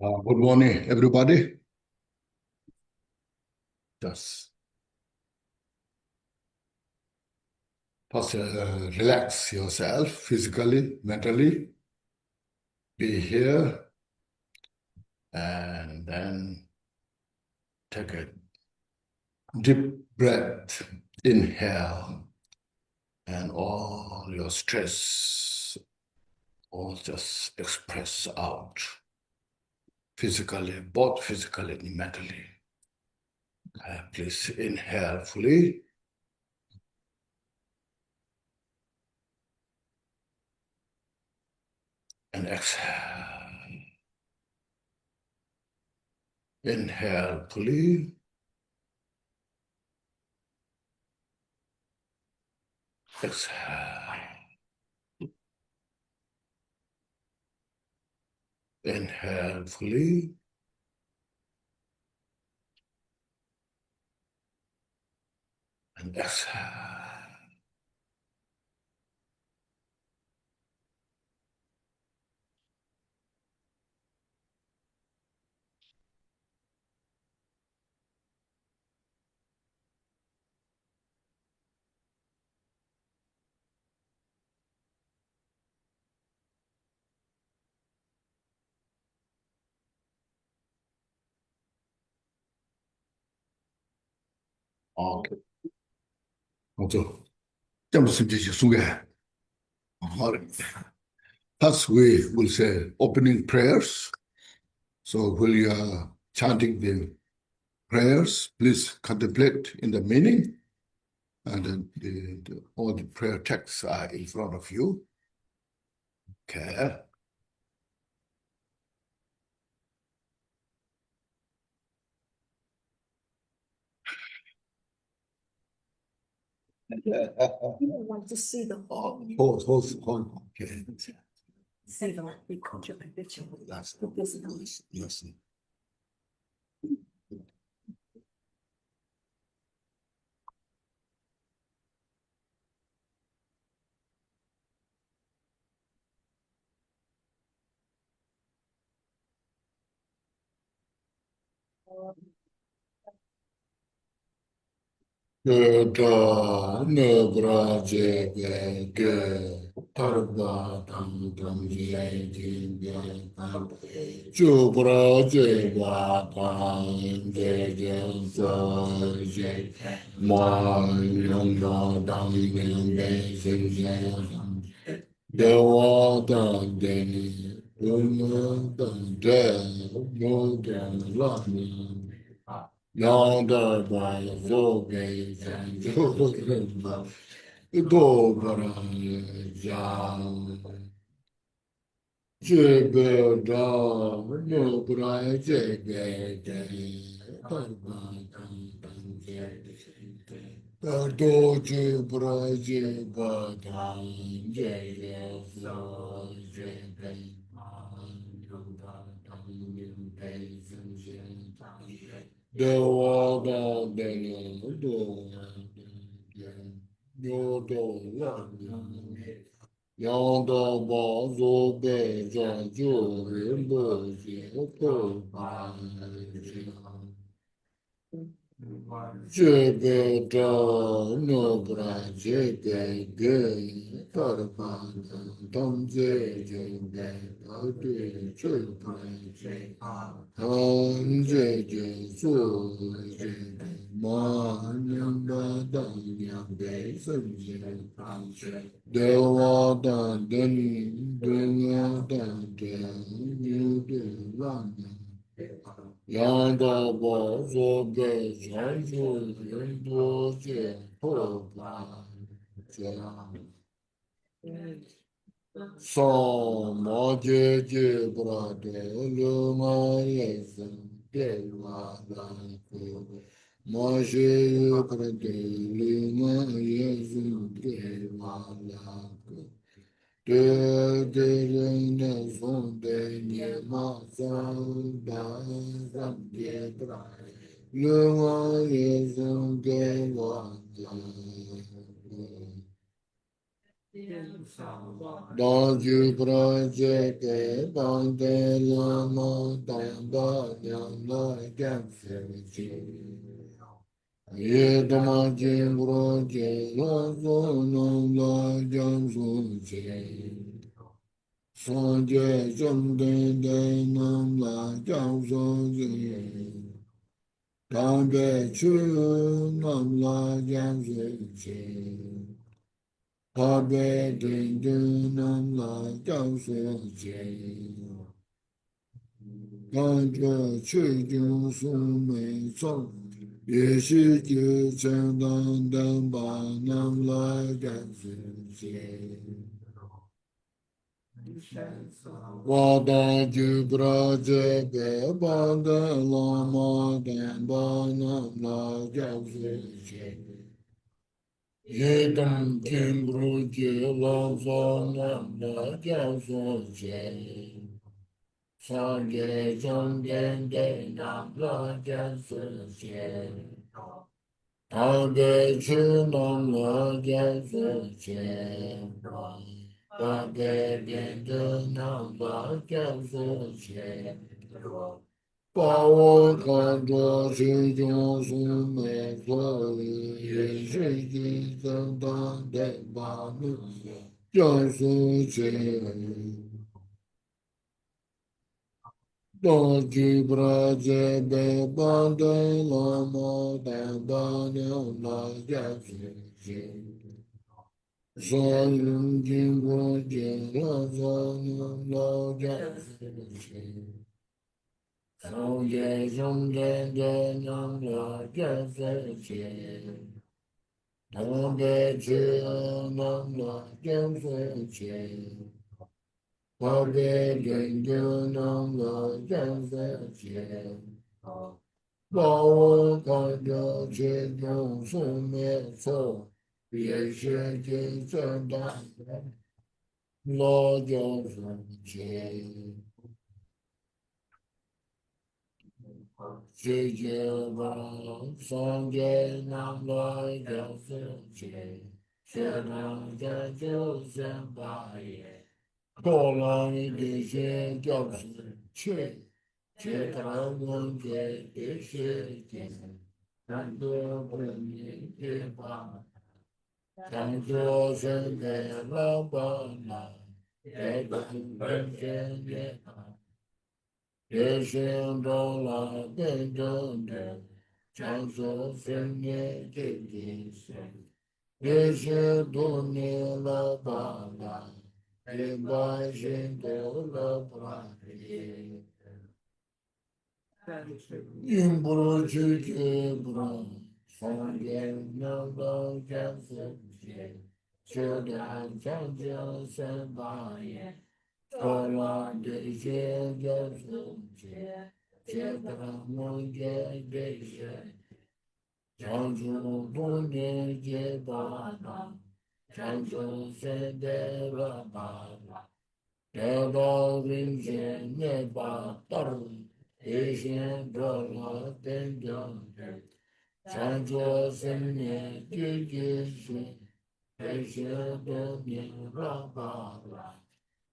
Good morning, everybody. Just relax yourself physically, mentally. Be here and then take a deep breath. Inhale, and all your stress all just express out physically, both physically and mentally. Please inhale fully. And exhale. Inhale fully. Exhale. Inhale fully. And exhale. Okay. Also, first we will say opening prayers. So while you are chanting the prayers, please contemplate in the meaning. And then all the prayer texts are in front of you. Okay. You don't want to see the whole. Hold. Okay. See the picture. Yes. Yonder by Zobe, Dobra, Jan, Jebeda, Nobra, Jebe, Doji, Braji, Badan, Jebe, Jebe, Jebeda Nobra Jebe Tarpan Tam Jebe Adi Jebe Jebe Su Jebe Ma Nyamba Dang Nyambe Sam Jebe Dewa Dan Dunya Dan Nyu De Wan yang道宝所给全数人多见破法家。上摩揭揭布拉德罗玛耶僧别瓦拉库，摩西约布拉德罗玛耶僧别瓦拉库。对对人的son的尼玛桑巴桑别布拉，罗玛耶僧给瓦拉。当居布拉杰给当得拉玛当巴娘来干事情，也他妈进布拉杰拉索能来干事情，上街正对对能来干事情，当北去能来干事情。他被定定能来讲说情，感觉去就说没错，也许就承担担把能来讲说情。我当就不知这个帮的老妈担把能来讲说情。也当听不见老早那么讲说情，上街中间的那么讲说情，台北去那么讲说情，台北变得那么讲说情。把我看作是种宿命，所以也是一生当的把路讲述情。当局不拉这被绑的老毛蛋把娘来讲述情。所有经过见了所有老讲述情。从前从前的那么件事情，从前去那么件事情，我别人就那么件事情，把我看着这种是没错，也是真正的老件事情。世界上上天难来的事情，却能在就先把也。后来的些教训去，却他们给的事情，很多不明白，常说是给老板了，给本身也。也行到了变成的，常说分裂的意思，也是多年了吧了，也百姓都了吧的，应不如去去不如，从前能够这世界，就当长久三百年。后来这些就是接他们给这些，唱出多年结巴拉，唱出现在了巴拉，得到人间的巴达尔，一线得了真正的，唱出生命的结束，这些多年了巴拉。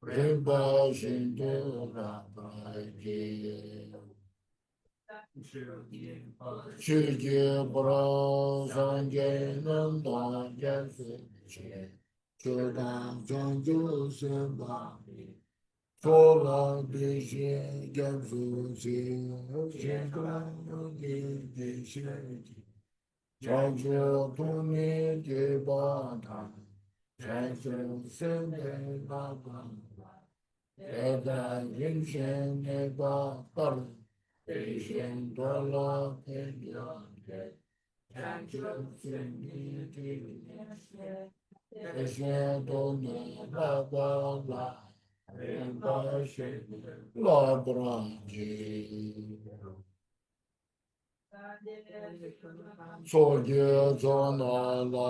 人把心都拉白的，世界不让三界能当件事情，就当成就是把你做了这些件事情，先干你的事情，唱出童年的巴塔，产生生的那个。在人间那个道路， So je so na la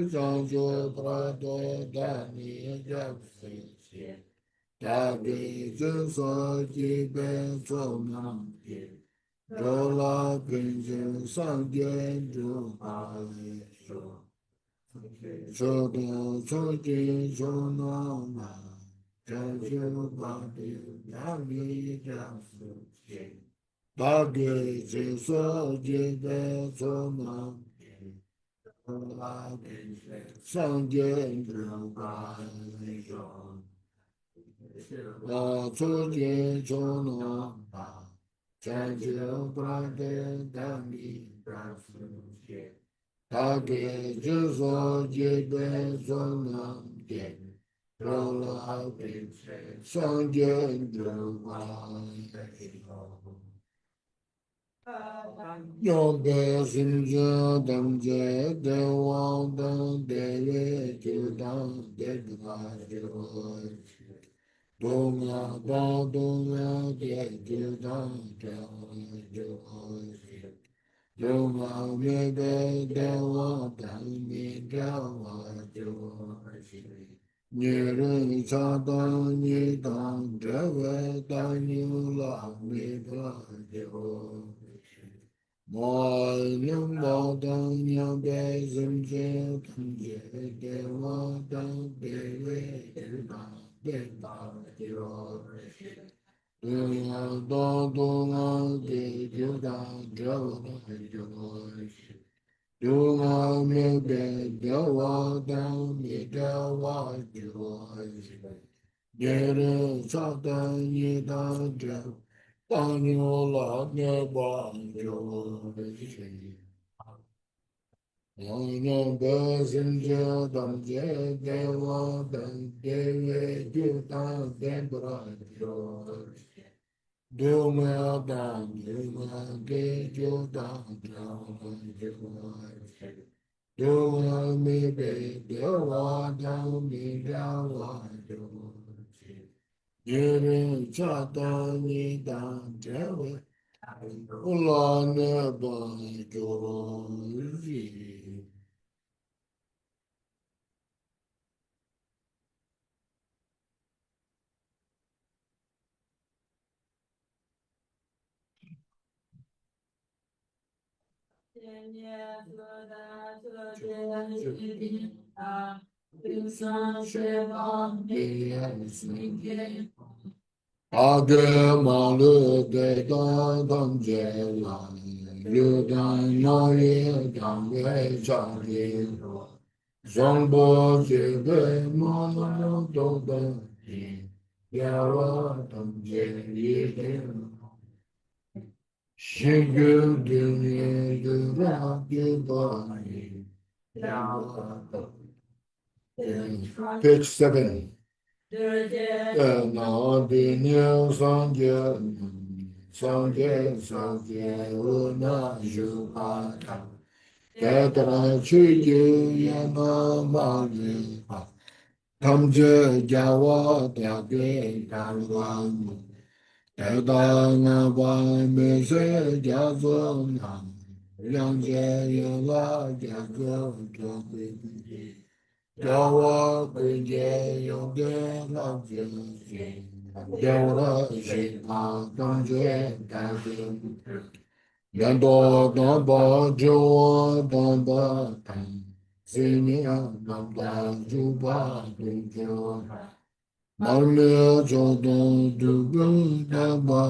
zhang zhu pra do da ni ya si da bi zhen so ji ben so na zhou la bin zhen sang jian zhu ha li shu zhe de so ji so na ma zhang zhu pa bi ya mi ya si da bi zhen so ji ben so na sang jian zhu pa li shu la zu jian zhou na pa zhang zhu pa de da mi da si da ge zhi so ji ben so na jian zhou la bin sang jian zhu pa li shu Yo be sim je dam je de wang dang de ye ju dang de ga ju do nga da do nga de ju dang de ju do nga me de de wang dang mi de wa ju ni ren cha dang ni dang de we dang ni la mi da ju Moi nương bao đăng nhau bê dâm dê thân dê đê hoa đăng bê lê đê bà đê rô đê ngà đô đô ngà đê đô đà đê đà đê rô đô ngà mê bê đê hoa đăng mê đê hoa đê rô đê rê sa đăng nhê đà đê Tang yu la nye ba yu shi. Yang yang be sin je dam je de wa ben de ye ju ta de bra yu. Du me dan yu me de ju da yu. Du me mi be de wa da mi da wa yu. Yere cha da ni da de we. Ula ne ba jo ji. Age ma le de da dam je la. Lu dan no ye dam ye cha ye ro. Zong bo je be ma la do da ye. Ya wa dam je ye de. Shi gu de ye de ra de ba ye. Ya wa dam. Page 7. Na bi niu sang jie wu na ju pa ta. Ge tra chu ji ye na ma li pa. Tam je jia wa da ge da wa mu. Da da na ba me se jia zo na. Yang jie ye la jia zo zhe bi. Yawa Guje Yoga Lajya Yawa Shipa Danje Dajin Yando Damba Joa Damba Tam Sinya Damba Juba Dujo Malya Jodo Dubu Damba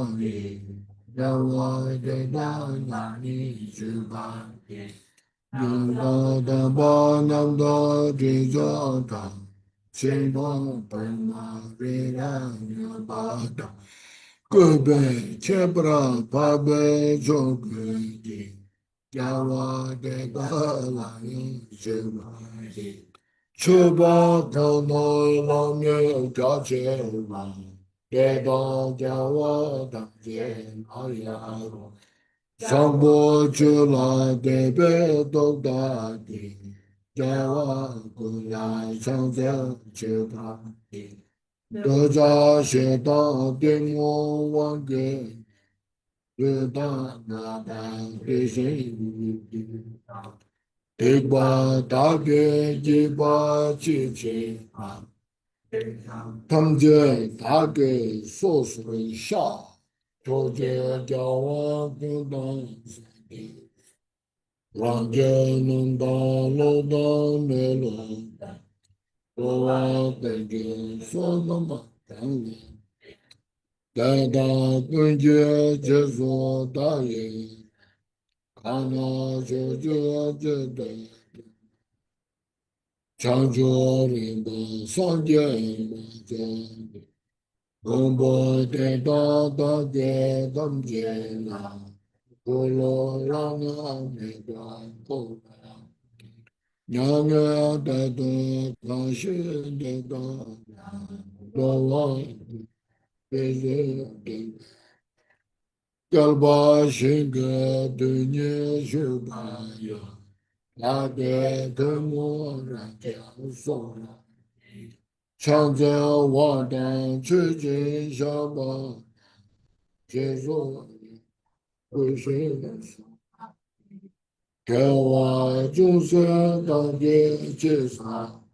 Yawa Deda Yani Juba Da ba nam da di jo da xin bo ben ma ri ra nya ba da gu be che bra pa be jo gu di ya wa de ba la ni je ma di chu ba ta no la nye ja che ma 给到家我当见好呀，上不去了，得别都大地，叫我归来上天去看地，这家写到的我忘给，越大那大的心里，得把大的一把起起啊。他们就打给说是一下，就这叫我不当兄弟，望见能到路到没路，我感觉说那么当然，在他跟前接受大爷，看那就这的，长久领的上街嘛见。公婆的大大的当家啦，不落让俺那个不娘娘的大是的大，老王别人的，要把心个对你说吧呀，那个跟我那家说了，常在我的吃进下吧。接受归谁的手，给我就是当的介绍，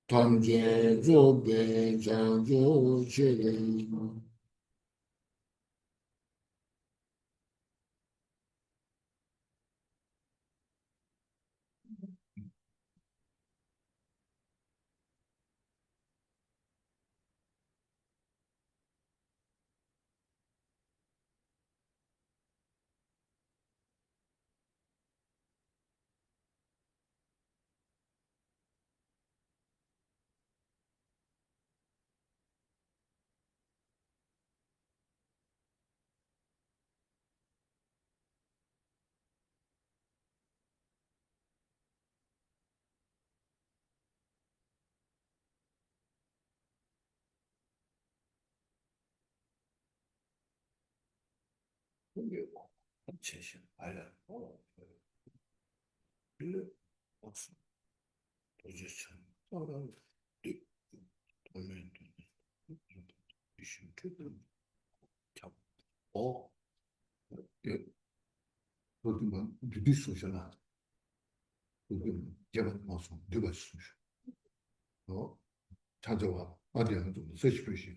团结作别讲究起来。谢谢，哎呀，我是我就想，当然对，我们必须这个差不多，也我怎么你说下来，我怎么这个马上这个事情，哦，찾아와 어디 한좀 seçmiş.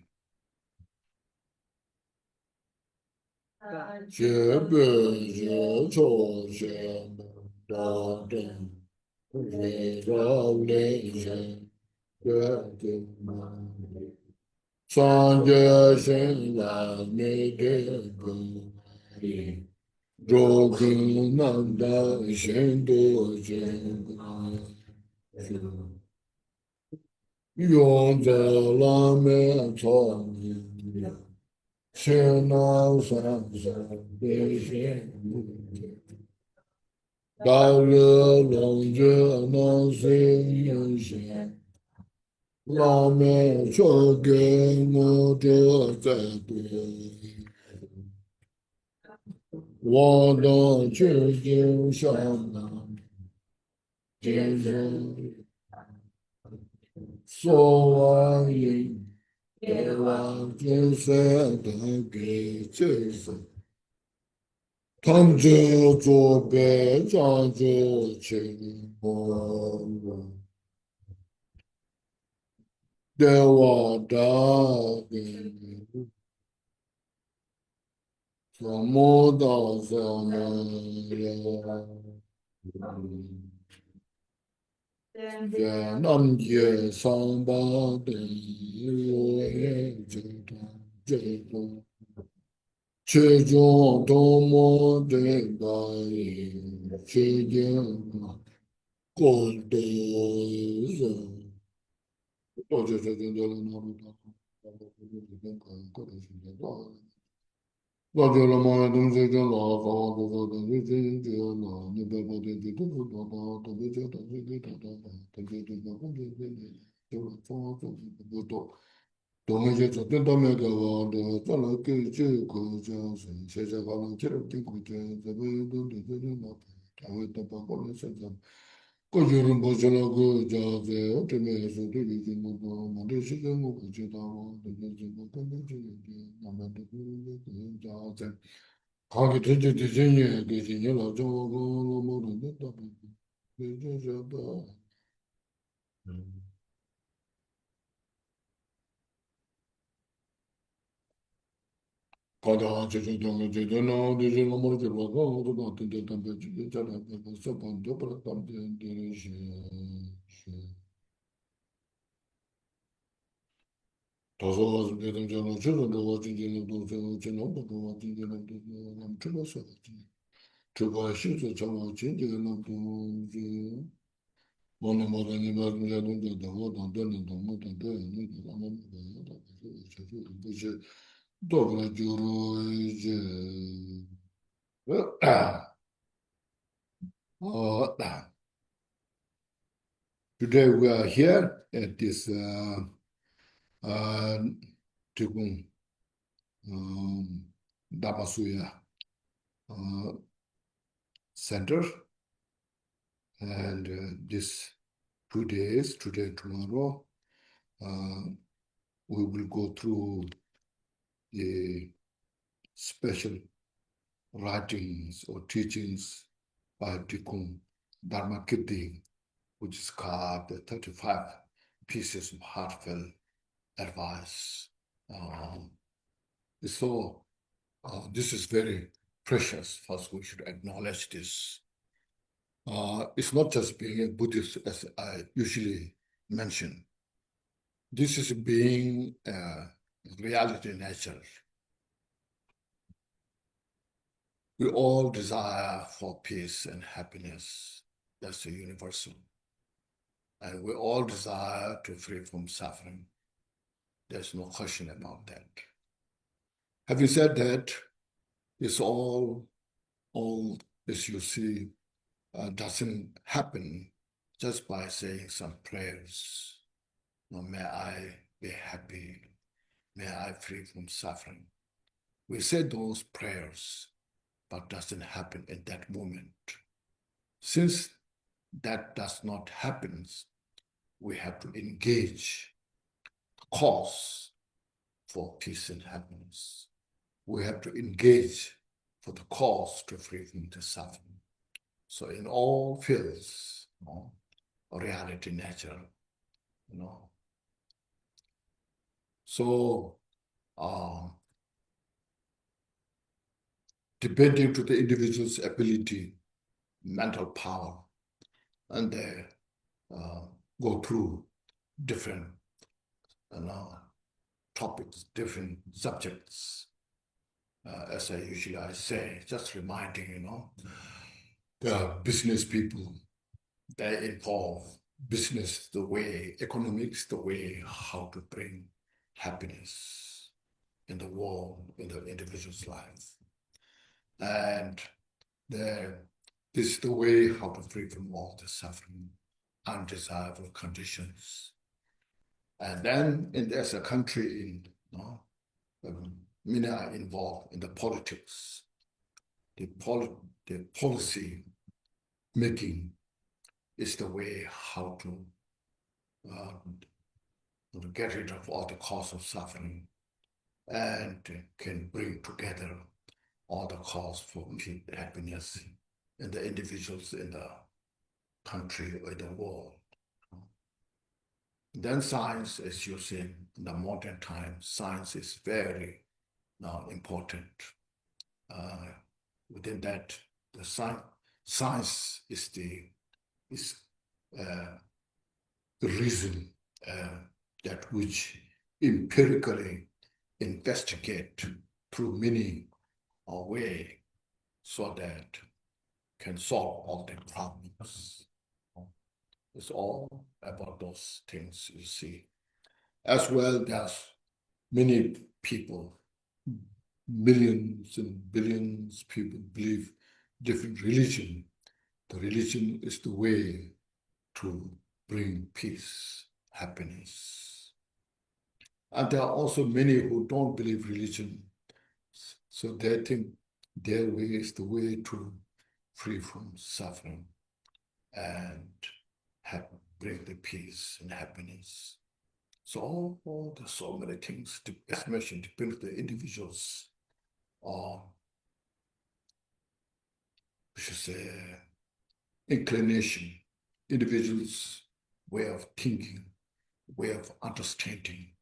学本学错学道正，为了内生个定嘛。上觉生来没得本领，若更难得先多见啊，用在那面草泥。先老山上的仙女，大热龙着那水云线，老妹说给我这在对，我的究竟想那今生所望应，也望今生的给这生。汤酒作别长久情薄，对我的病，什么都什么呀？越南街上把灯，我也知道这个，其中多么的感应，世间过的人。我这这这那路的，我觉得嘛，东西就老高，东西就老，你别把东西都不多多，东西就东西给多多，东西就东西就就就就不多。 동의제 저든 도매가 와도 저는 그 주고 저서 제가 가는 길을 뛰고 저도 되는 거 아무것도 바꾸는 생각 거주는 보잖아 그 저제 어쩌면서도 이제 뭐 만드시고 뭐 그지다고 되게 뭐 근데 남한테 그 저제 가게 되지 되지니 되지니 저거 모르는데 또 그저 저도 과다 제정도 제도나 되지는 모르게 봐도 또 어떤 데 담배 있잖아 그래서 본도 그렇다 담배 되지 도서 되는 저는 저도 어딘지는 도서 저는 뭐 어딘지는 남 틀었어 저거 실제 정말 진짜는 또 이제 뭐는 뭐는 말은 자동도 뭐 돈도 뭐 돈도 이제 아무튼 이제 또 그래도 이제 today we are here at this uh, DRIKUNG Dhamasuya uh, Center, and this 2 days, today and tomorrow, we will go through the special writings or teachings by DRIKUNG Dharmakirti, which is called the 35 pieces of heartfelt advice. So this is very precious. First, we should acknowledge this. It's not just being a Buddhist, as I usually mention. This is being reality nature. We all desire for peace and happiness. That's the universal. And we all desire to free from suffering. There's no question about that. Having said that, it's all as you see, doesn't happen just by saying some prayers. May I be happy. May I free from suffering. We say those prayers, but doesn't happen in that moment. Since that does not happen, we have to engage the cause for peace and happiness. We have to engage for the cause to free from the suffering. So in all fields, reality, nature, So depending to the individual's ability, mental power, and they go through different topics, different subjects. As I usually say, just reminding, the business people, they involve business the way, economics the way, how to bring happiness in the world, in the individual's life. And this is the way how to free from all the suffering, undesirable conditions. And then as a country, many are involved in the politics, the policy making is the way how to get rid of all the cause of suffering and can bring together all the cause for peace, happiness in the individuals in the country or the world. Then science, as you see, in the modern times, science is very important. Within that, the science is the reason that which empirically investigate through many way so that can solve all the problems. It's all about those things you see. As well, there's many people, millions and billions of people believe different religion. The religion is the way to bring peace, happiness. And there are also many who don't believe religion. So they think their way is the way to free from suffering and bring the peace and happiness. So there's so many things, especially depends on the individuals, or we should say inclination, individuals' way of thinking, way of understanding.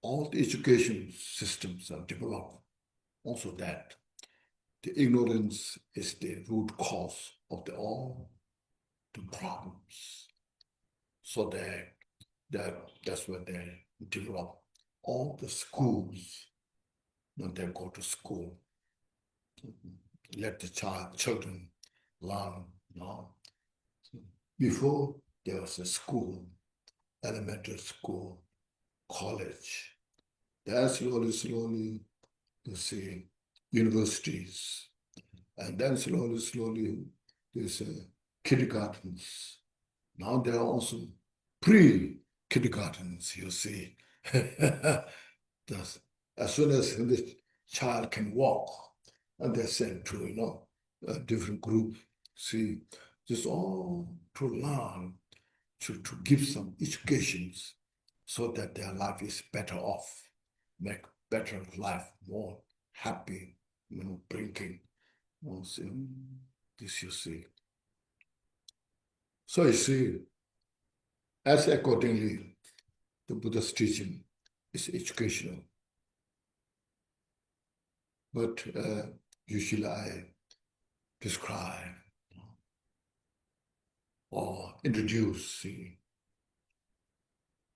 All the education systems are developed also that the ignorance is the root cause of all the problems. So that's where they develop all the schools. When they go to school, let the children learn. Before there was a school, elementary school, college. Then slowly, you see universities, and then slowly, there's kindergartens. Now there are also pre-kindergartens, you see. As soon as the child can walk, and they're sent to, a different group. See, just all to learn, to give some educations so that their life is better off, make better life more happy, bringing. This you see. So you see, as accordingly, the Buddha's teaching is educational. But usually I describe or introduce, see,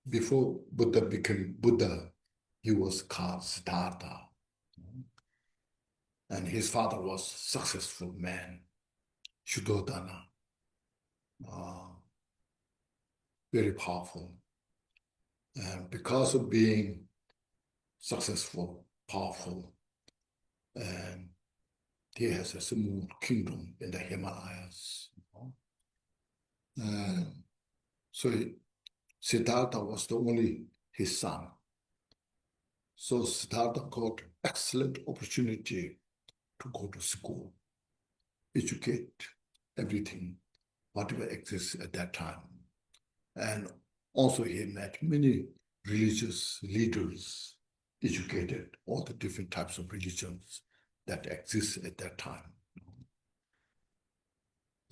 before Buddha became Buddha, he was called Siddhartha. And his father was a successful man, Shuddhodana, very powerful. And because of being successful, powerful, and he has a small kingdom in the Himalayas. So Siddhartha was the only his son. So Siddhartha got excellent opportunity to go to school, educate everything, whatever exists at that time. And also he met many religious leaders, educated all the different types of religions that exist at that time.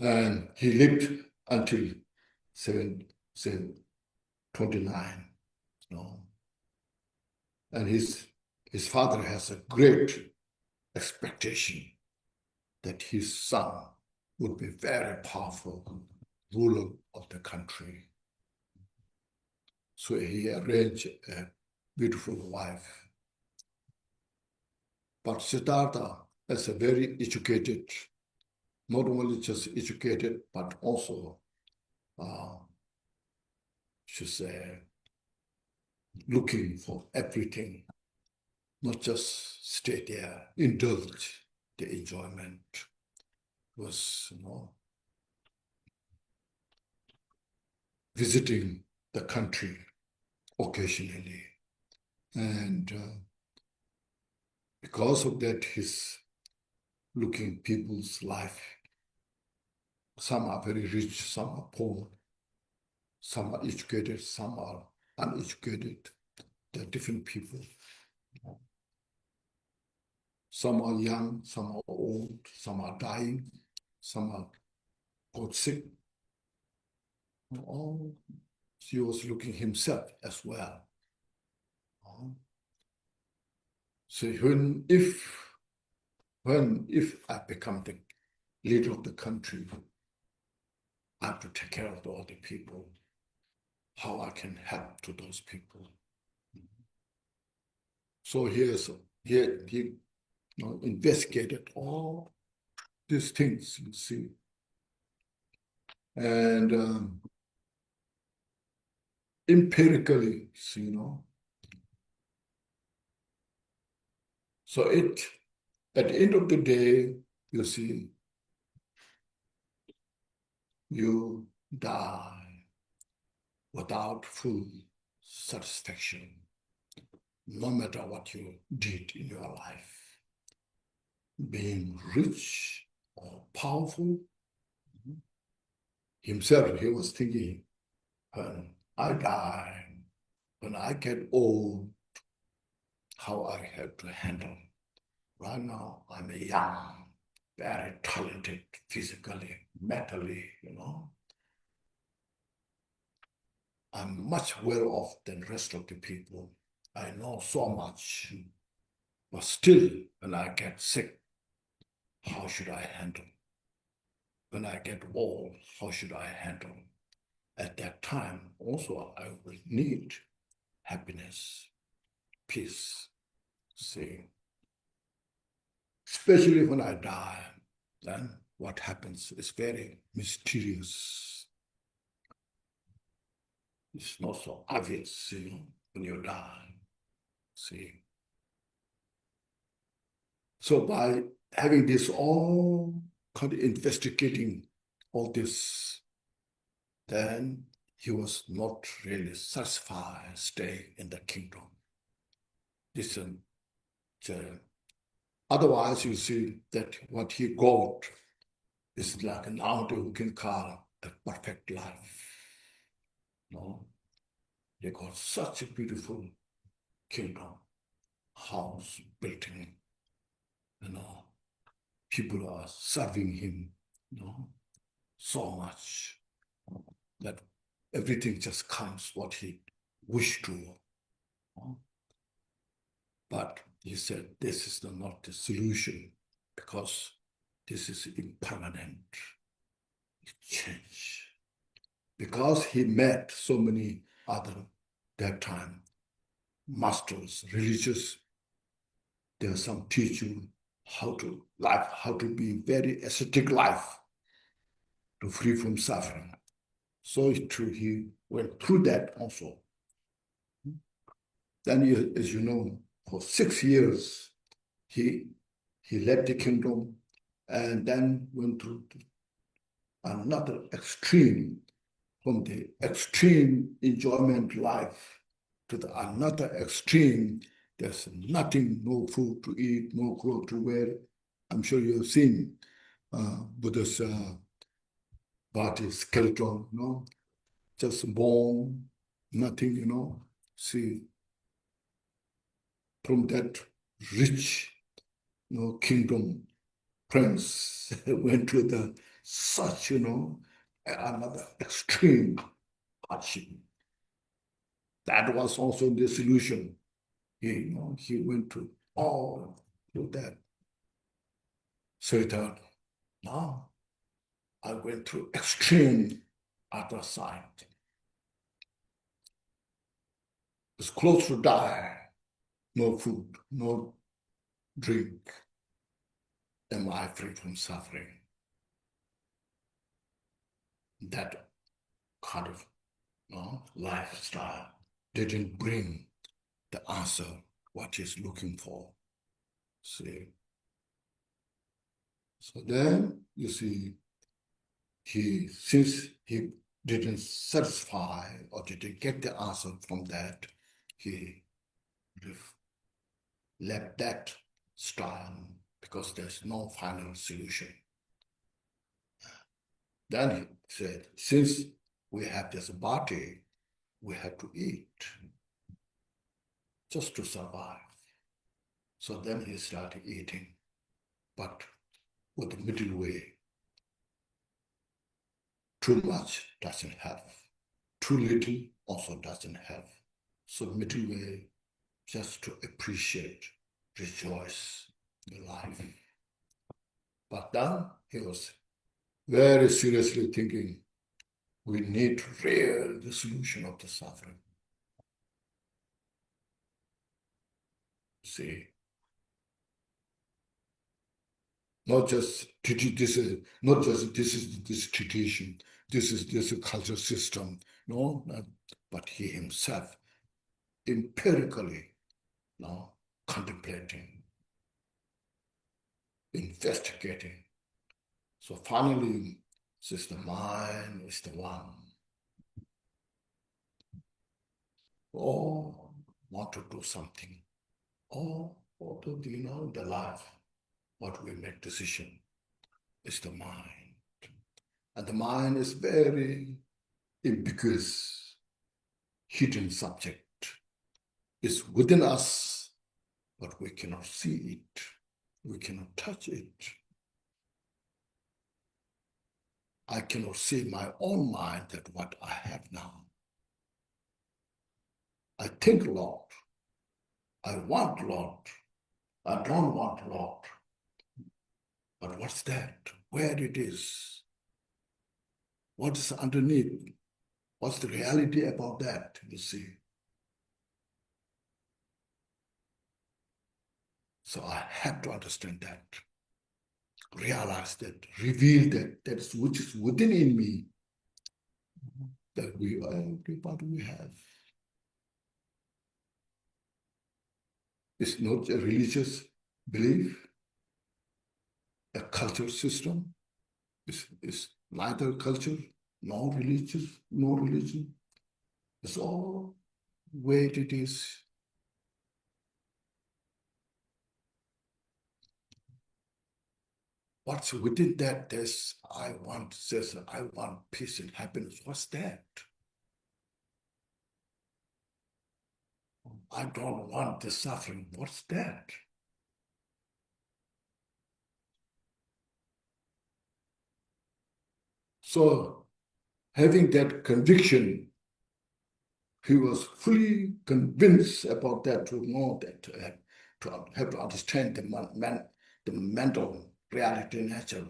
And he lived until 29. And his father has a great expectation that his son would be very powerful ruler of the country. So he arranged a beautiful wife. But Siddhartha is a very educated, not only just educated, but also, should say, looking for everything, not just stay there, indulge the enjoyment. Was, visiting the country occasionally. And because of that, he's looking people's life. Some are very rich, some are poor, some are educated, some are uneducated. They're different people. Some are young, some are old, some are dying, some are got sick. All he was looking himself as well. So if I become the leader of the country, I have to take care of all the people, how I can help to those people. So he investigated all these things, you see. And empirically, so at the end of the day, you see, you die without food, satisfaction, no matter what you did in your life. Being rich or powerful, himself, he was thinking, when I die, when I get old, how I have to handle. Right now, I'm young, very talented physically, mentally, I'm much well off than the rest of the people. I know so much. But still, when I get sick, how should I handle? When I get old, how should I handle? At that time, also, I will need happiness, peace, see. Especially when I die, then what happens is very mysterious. It's not so obvious, when you die, see. So by having this all kind of investigating all this, then he was not really satisfied staying in the kingdom. Otherwise, you see that what he got is like now we can call the perfect life. He got such a beautiful kingdom, house built in, people are serving him, so much that everything just comes what he wished to. But he said, this is not the solution because this is impermanent. It changed. Because he met so many other, that time, masters, religious, there are some teach you how to life, how to be very ascetic life, to free from suffering. So he went through that also. Then, as you know, for 6 years, he left the kingdom and then went through another extreme, from the extreme enjoyment life to another extreme. There's nothing, no food to eat, no clothes to wear. I'm sure you have seen Buddha's body skeleton, just bone, nothing, See, from that rich, kingdom, prince went to such, another extreme hardship. That was also the solution. He went to all to that. So he thought, now I went through extreme other side. It's close to die. No food, no drink. Am I free from suffering? That kind of lifestyle didn't bring the answer what he's looking for. See. So then you see, since he didn't satisfy or didn't get the answer from that, he left that style because there's no final solution. Then he said, since we have this body, we have to eat just to survive. So then he started eating, but with the middle way. Too much doesn't help. Too little also doesn't help. So middle way, just to appreciate, rejoice in life. But then he was very seriously thinking, we need real the solution of the suffering. See, not just this is not just this tradition, this is this cultural system, but he himself empirically contemplating, investigating. So finally, says the mind is the one. or want to do something, or to, the life, what we make decision is the mind. And the mind is very ambiguous, hidden subject. It's within us, but we cannot see it. We cannot touch it. I cannot see my own mind that what I have now. I think a lot. I want a lot. I don't want a lot. But what's that? Where it is? What is underneath? What's the reality about that, you see? So I have to understand that, realize that, reveal that which is within in me, that everybody we have. It's not a religious belief, a cultural system. It's neither culture, nor religion. It's all way it is. What's within that is I want peace and happiness. What's that? I don't want the suffering. What's that? So having that conviction, he was fully convinced about that, to know that, to have to understand the mental reality nature.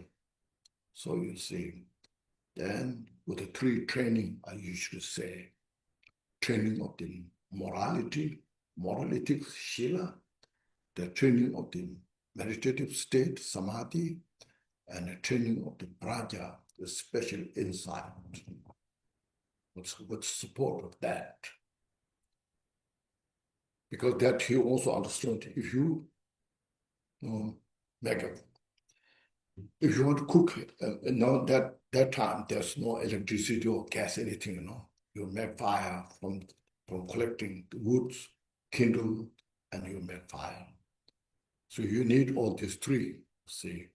So you see, then with the three training, I usually say, training of the morality, shila, the training of the meditative state, samadhi, and the training of the praja, the special insight. What's support of that? Because that he also understood, if you make a, if you want to cook, that time there's no electricity or gas, anything, you make fire from collecting the woods, kindle, and you make fire. So you need all these three, see.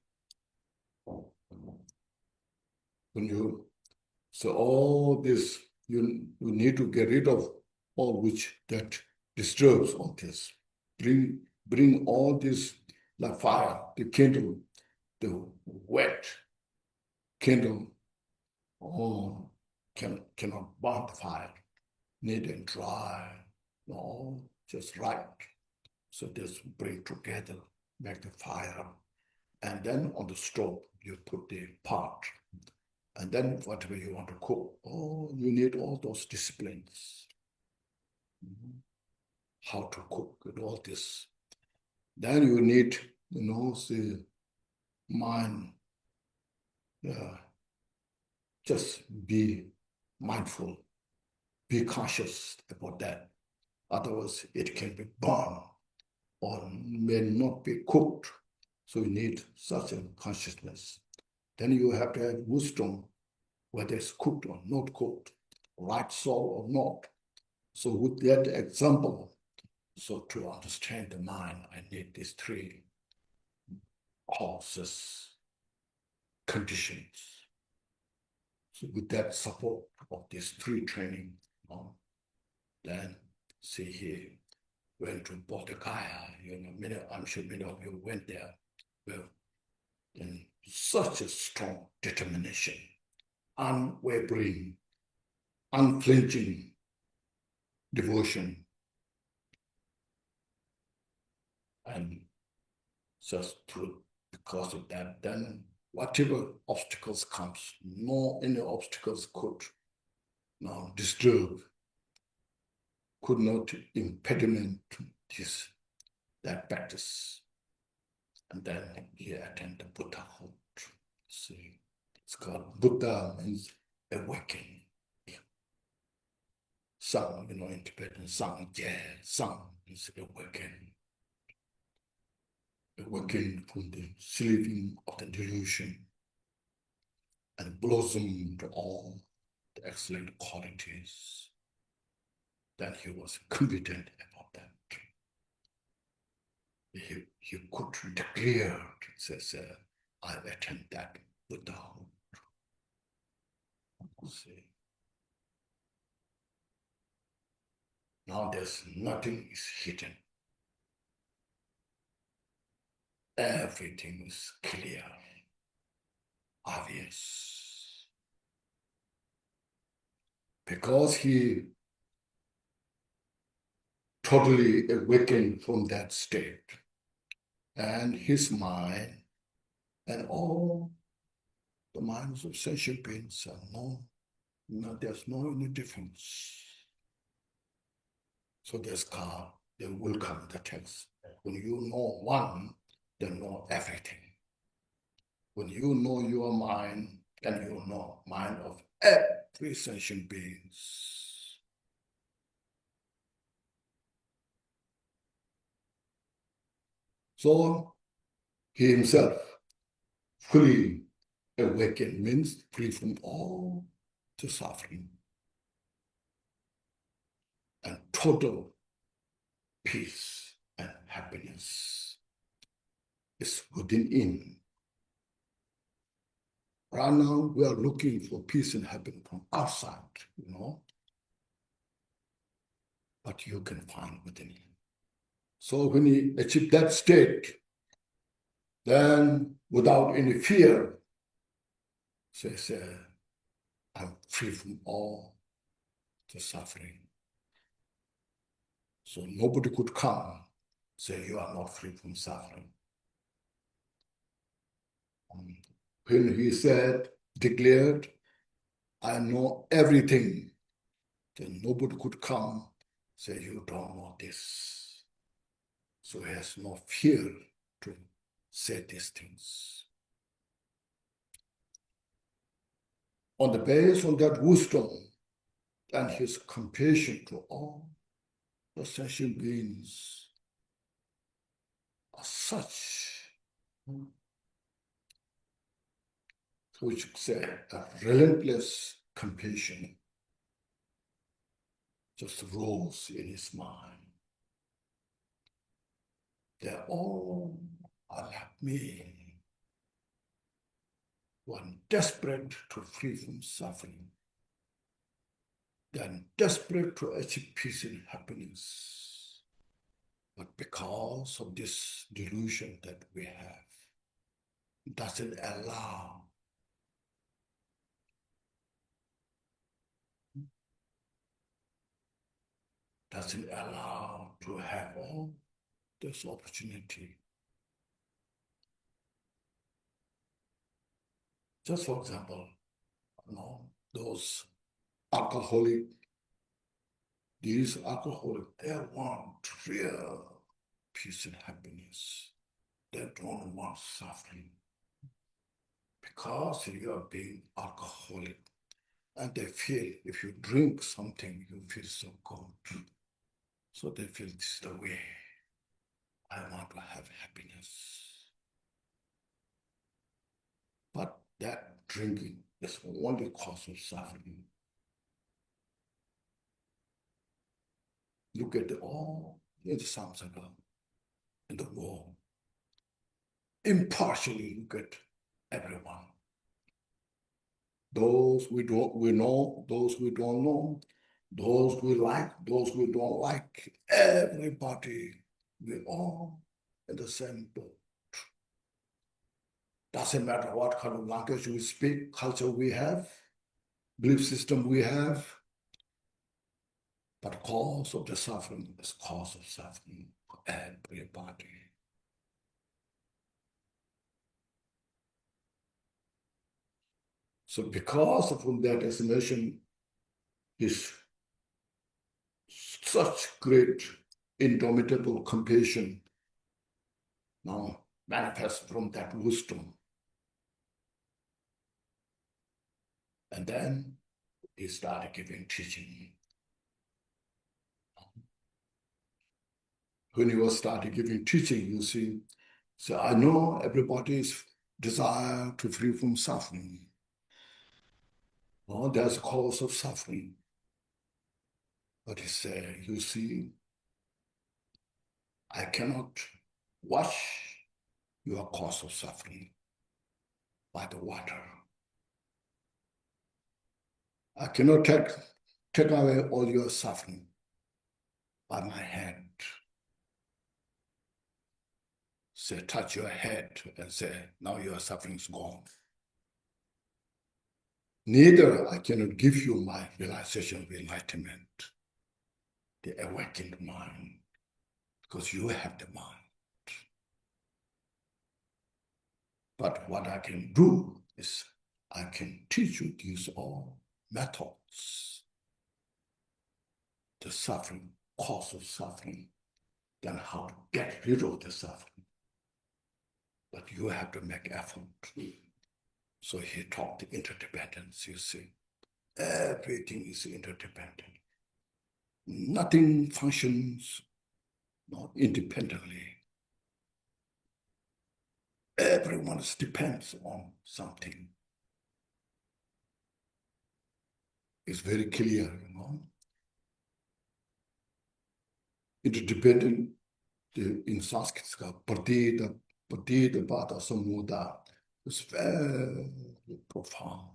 So all this, you need to get rid of all which that disturbs all this. Bring all this, like fire, the kindle, the wet kindle, all cannot burn the fire. Need and dry, no, just right. So this bring together, make the fire. And then on the stove, you put the pot. And then whatever you want to cook, you need all those disciplines. How to cook and all this. Then you need, the mind, just be mindful, be conscious about that. Otherwise, it can be burned or may not be cooked. So you need such a consciousness. Then you have to have wisdom, whether it's cooked or not cooked, right soul or not. So with that example, so to understand the mind, I need these three causes, conditions. So with that support of these three training, then see here, went to Bodh Gaya, I'm sure many of you went there. Well, in such a strong determination, unwavering, unflinching devotion, and just because of that, then whatever obstacles comes, no any obstacles could disturb, could not impediment that practice. And then he attended the Buddhahood. See, it's called Buddha means awakening. Sang, in Tibetan, sang, sang is awakening. Awakening from the sleeping of the delusion and blossomed all the excellent qualities. then he was confident about that. He could declare, says, I attend that without. See. Now there's nothing is hidden. Everything is clear, obvious. Because he totally awakened from that state, and his mind and all the minds of sentient beings are there's no any difference. So there's God, they will come the text. When you know one, then know everything. When you know your mind, then you know mind of every sentient beings. So he himself fully awakened means free from all the suffering and total peace and happiness is within him. Right now, we are looking for peace and happiness from outside, but you can find within him. So when he achieved that state, then without any fear, says, I'm free from all the suffering. So nobody could come say you are not free from suffering. When he said, declared, I know everything, then nobody could come say you don't know this. So he has no fear to say these things. On the basis of that wisdom and his compassion to all the sentient beings are such, we should say, a relentless compassion just rose in his mind. They all are like me, one desperate to free from suffering, then desperate to achieve peace and happiness. But because of this delusion that we have, doesn't allow to have all this opportunity. Just for example, those alcoholic, they want real peace and happiness. They don't want suffering. Because you are being alcoholic, and they feel if you drink something, you feel so good. So they feel this is the way I want to have happiness. But that drinking is only cause of suffering. Look at all the samsara in the world. Impartially look at everyone. Those we know, those we don't know, those we like, those we don't like, everybody, we all in the same boat. Doesn't matter what kind of language we speak, culture we have, belief system we have, but cause of the suffering is cause of suffering for everybody. So because of that explanation is such great indomitable compassion now manifest from that wisdom. And then he started giving teaching. When he was started giving teaching, you see, so I know everybody's desire to free from suffering. Well, there's a cause of suffering. But he said, you see, I cannot wash your cause of suffering by the water. I cannot take away all your suffering by my hand. Say, touch your head and say, now your suffering is gone. Neither I cannot give you my realization of enlightenment, the awakened mind, because you have the mind. But what I can do is I can teach you these all methods, the suffering, cause of suffering, then how to get rid of the suffering. But you have to make effort. So he taught the interdependence, you see. Everything is interdependent. Nothing functions not independently. Everyone depends on something. It's very clear, you know. Interdependent in Sanskrit, Pratita Bhata Samudra. It's very profound.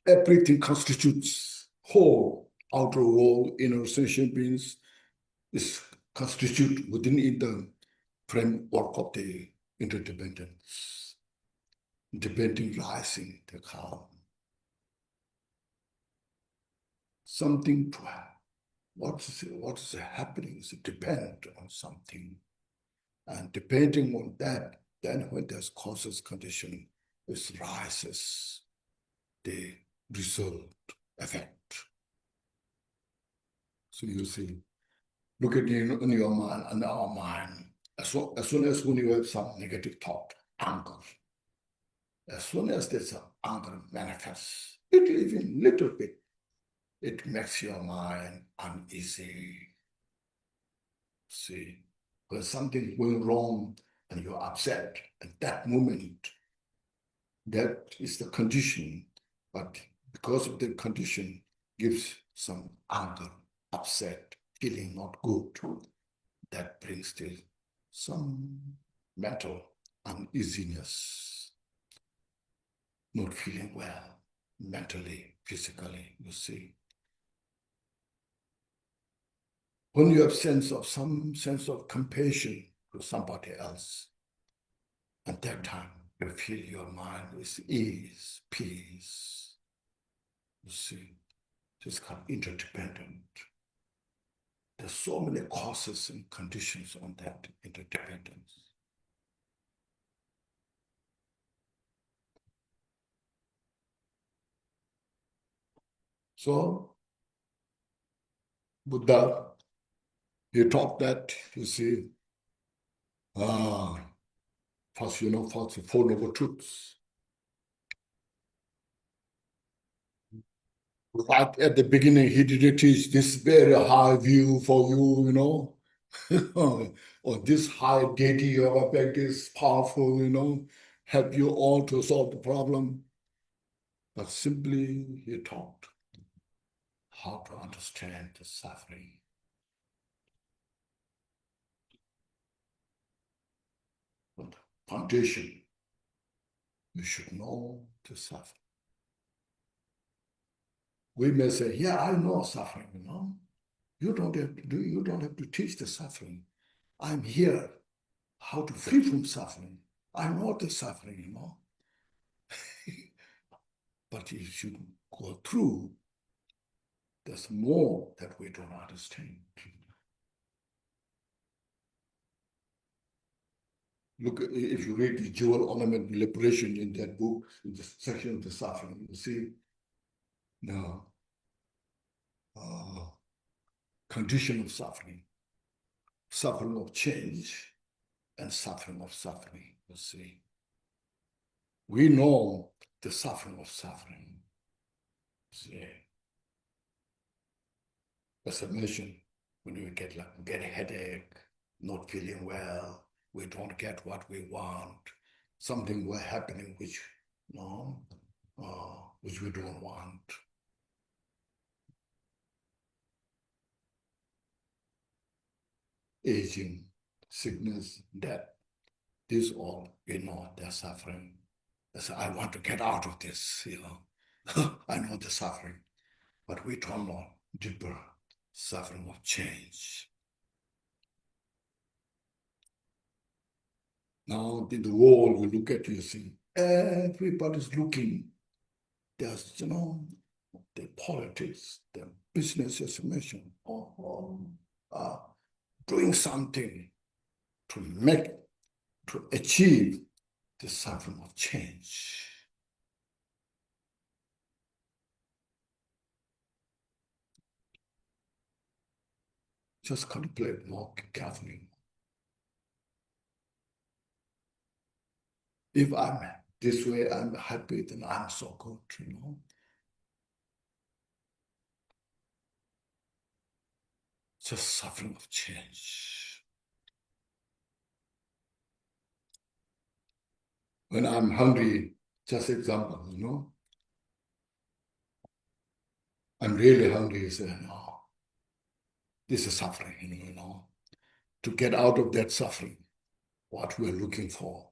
Everything constitutes whole, outer world, inner sentient beings is constituted within the framework of the interdependence, depending rising, the calm. Something to have. What is happening is depend on something. And depending on that, then when there's causes condition, it rises the result effect. So you see, look at in your mind and our mind. As soon as when you have some negative thought, anger, as soon as there's an anger manifests, it even little bit, it makes your mind uneasy. See, when something going wrong and you're upset, at that moment, that is the condition, but because of the condition gives some anger, upset, feeling not good, that brings to some mental uneasiness, not feeling well, mentally, physically, you see. When you have some sense of compassion to somebody else, at that time, you feel your mind is ease, peace. You see, it's called interdependent. There's so many causes and conditions on that interdependence. So, Buddha, he taught that, you see, first, first the Four Noble Truths. Right at the beginning, he didn't teach this very high view for you, or this high deity of effect is powerful, help you all to solve the problem. But simply he taught how to understand the suffering. But foundation, you should know the suffering. We may say, yeah, I know suffering, You don't have to teach the suffering. I'm here, how to free from suffering. I know the suffering, But you should go through. There's more that we don't understand. Look, if you read the Jewel Ornament Liberation in that book, in the section of the suffering, you see, now, condition of suffering of change, and suffering of suffering, you see. We know the suffering of suffering. See. As I mentioned, when we get a headache, not feeling well, we don't get what we want, something were happening which, which we don't want. Aging, sickness, death, these all, they're suffering. They say, I want to get out of this, I know the suffering, but we don't know deeper suffering of change. Now, in the world, we look at you, see, everybody's looking. There's, the politics, the business estimation, doing something to achieve the suffering of change. Just contemplate more carefully. If I'm this way, I'm happy, then I'm so good, Just suffering of change. When I'm hungry, just example, I'm really hungry, say, no, this is suffering, To get out of that suffering, what we're looking for,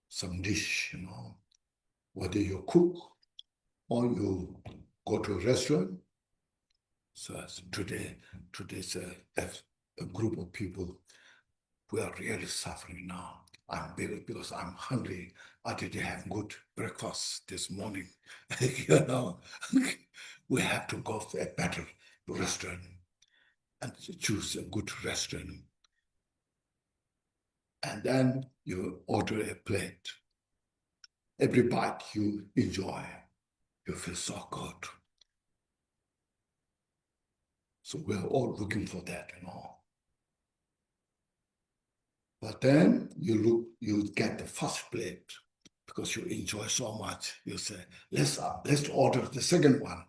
some dish, whether you cook or you go to a restaurant. So today's a group of people who are really suffering now. I'm big because I'm hungry. I didn't have good breakfast this morning. We have to go to a better restaurant and choose a good restaurant. And then you order a plate. Every bite you enjoy, you feel so good. So we're all looking for that, But then you get the first plate because you enjoy so much. You say, let's order the second one.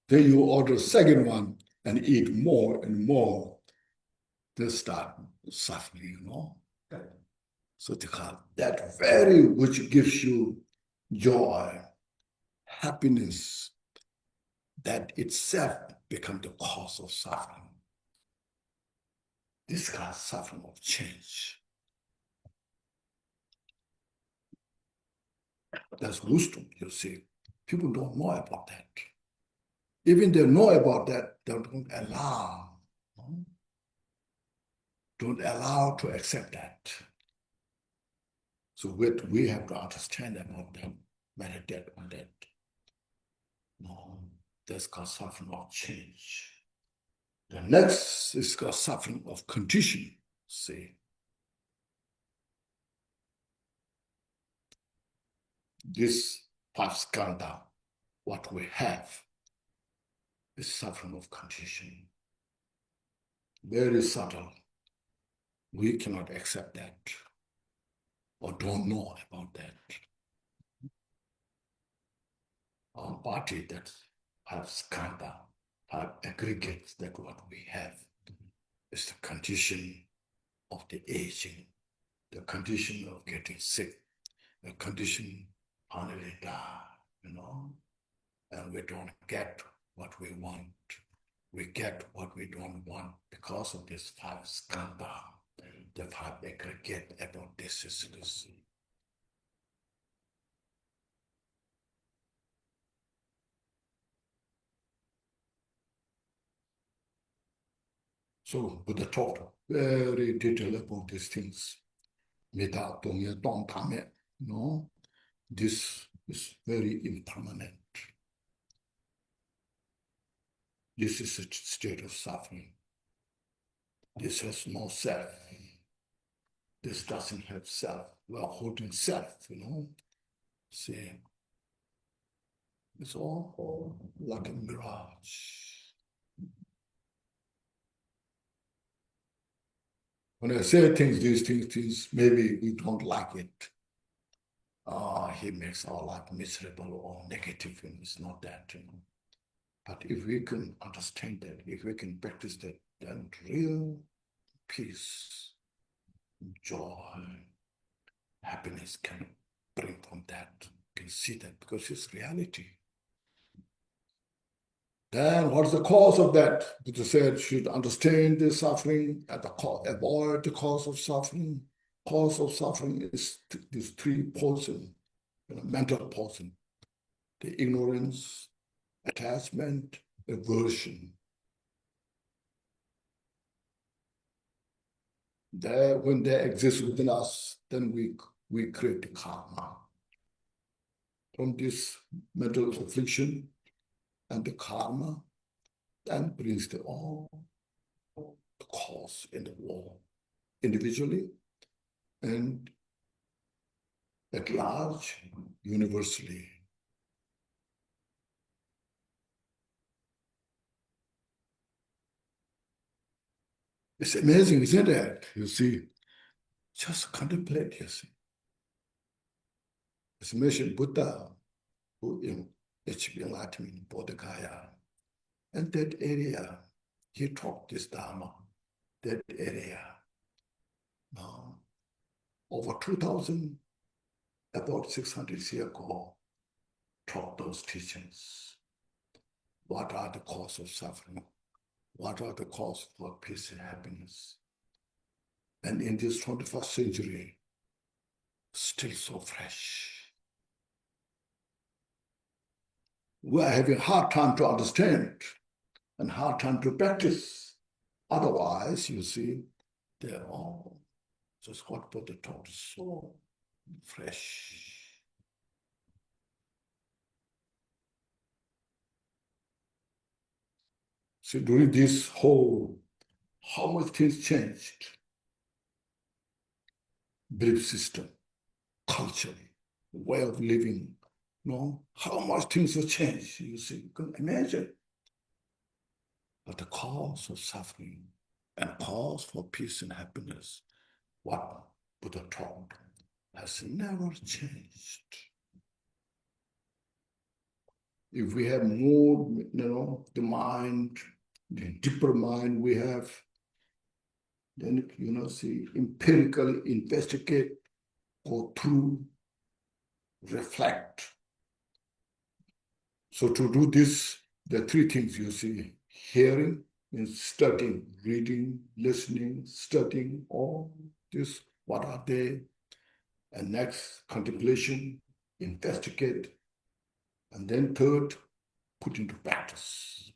Then you order the second one and eat more and more. They start suffering, So that very which gives you joy, happiness, that itself becomes the cause of suffering. This kind of suffering of change. That's wisdom, you see. People don't know about that. Even they know about that, they don't allow to accept that. So we have to understand about that, meditate on that. That's called suffering of change. The next is called suffering of condition. See, this five skandha, what we have, is suffering of condition. Very subtle. We cannot accept that or don't know about that. Our body that have skandha, have aggregates, that what we have is the condition of the aging, the condition of getting sick, the condition finally die, and we don't get what we want. We get what we don't want because of this five skandha, the five aggregate about this is this. So Buddha talked very detailed about these things. Metta, Tongya, Tong, Tame, this is very impermanent. This is a state of suffering. This has no self. This doesn't have self. We are holding self, See, it's all like a mirage. When I say these things, maybe we don't like it. He makes our life miserable or negative, and it's not that, But if we can understand that, if we can practice that, then real peace, joy, happiness can bring from that. You can see that because it's reality. Then what's the cause of that? Buddha said, should understand the suffering at the avoid the cause of suffering. Cause of suffering is these three portions, mental portion, the ignorance, attachment, aversion. When they exist within us, then we create the karma. From this mental affliction and the karma, then brings the cause in the world, individually and at large, universally. It's amazing, isn't it? You see, just contemplate, you see. It's mentioned Buddha, who achieved enlightenment in Bodhgaya. And that area, he taught this Dharma, that area. Over 2,000, about 600 years ago, taught those teachings. What are the causes of suffering? What are the causes for peace and happiness? And in this 21st century, still so fresh. We are having a hard time to understand and hard time to practice. Otherwise, you see, they're all just what Buddha taught is so fresh. So during this whole, how much things changed? Belief system, culture, way of living, how much things have changed, you see, you can imagine. But the cause of suffering and cause for peace and happiness, what Buddha taught, has never changed. If we have more, the mind, the deeper mind we have, then, see, empirically investigate, go through, reflect. So to do this, there are three things you see. Hearing means studying, reading, listening, studying, all this, what are they? And next, contemplation, investigate. And then third, put into practice.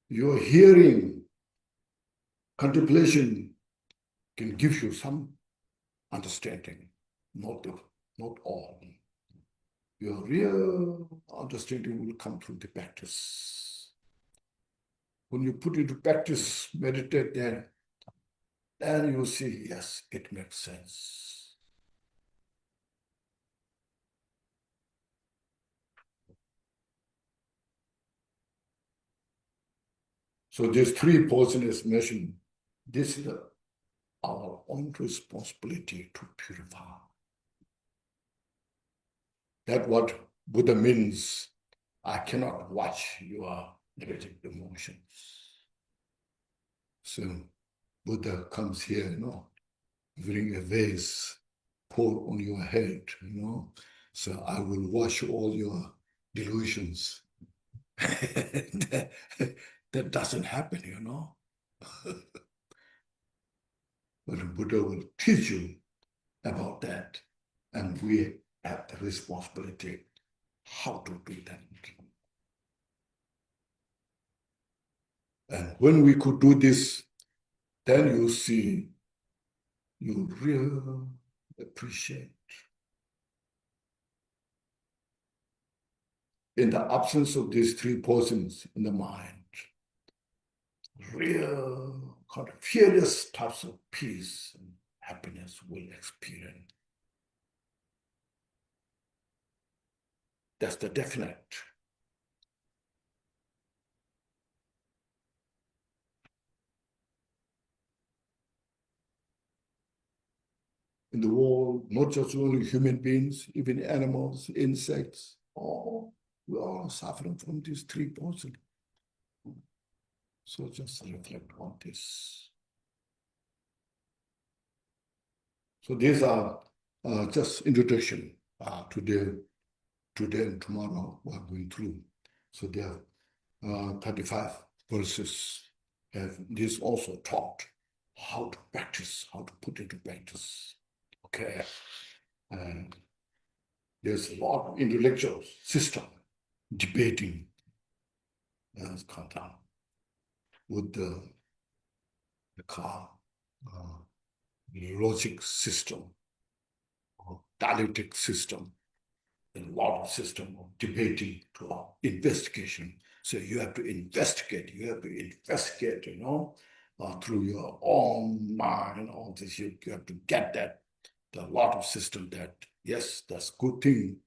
Your hearing, contemplation can give you some understanding, not all. Your real understanding will come through the practice. When you put into practice, meditate then you see, yes, it makes sense. So these three portions is mentioned. This is our own responsibility to purify. That's what Buddha means. I cannot watch your negative emotions. So Buddha comes here, bring a vase, pour on your head, So I will wash all your delusions. that doesn't happen, But Buddha will teach you about that. And we have the responsibility how to do that. And when we could do this, then you see, you really appreciate. In the absence of these three portions in the mind, real kind of fearless types of peace and happiness will experience. That's the definite. In the world, not just only human beings, even animals, insects, we are suffering from these three portions. So just reflect on this. So these are just introduction today and tomorrow we are going through. So there are 35 verses. Have this also taught how to practice, how to put into practice. Okay, and there's a lot of intellectual system debating with the logic system or dialectic system, a lot of system of debating to investigation. So you have to investigate, through your own mind, all this, you have to get that. There are a lot of system that, yes, that's good thing,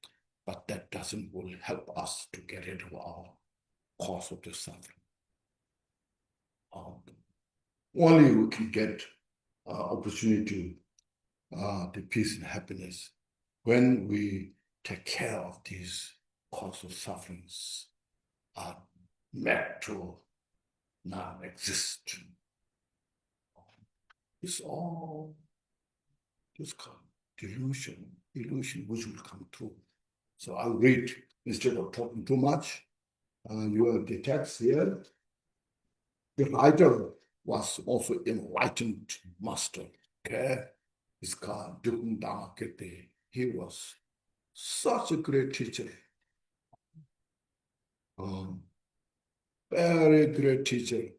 but that will help us to get into our cause of the suffering. Only we can get opportunity the peace and happiness when we take care of these cause of sufferings are meant to not exist. It's all this kind of illusion which will come true. So I'll read instead of talking too much. You have the text here. The writer was also enlightened master. Okay, it's called DRIKUNG DHARMAKIRTI. He was such a great teacher. Very great teacher.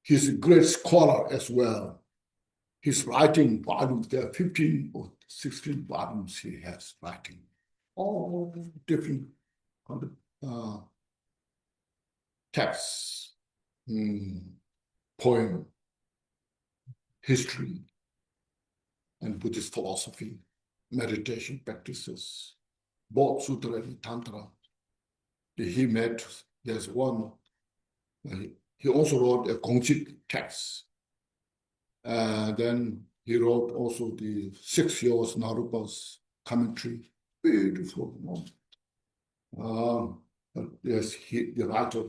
He's a great scholar as well. His writing volumes, there are 15 or 16 volumes he has writing. All different texts, poem, history, and Buddhist philosophy, meditation practices, both sutra and tantra. There's one, he also wrote a Konchig text. Then he wrote also the 6 years Narupa's commentary, beautiful. Yes, the writer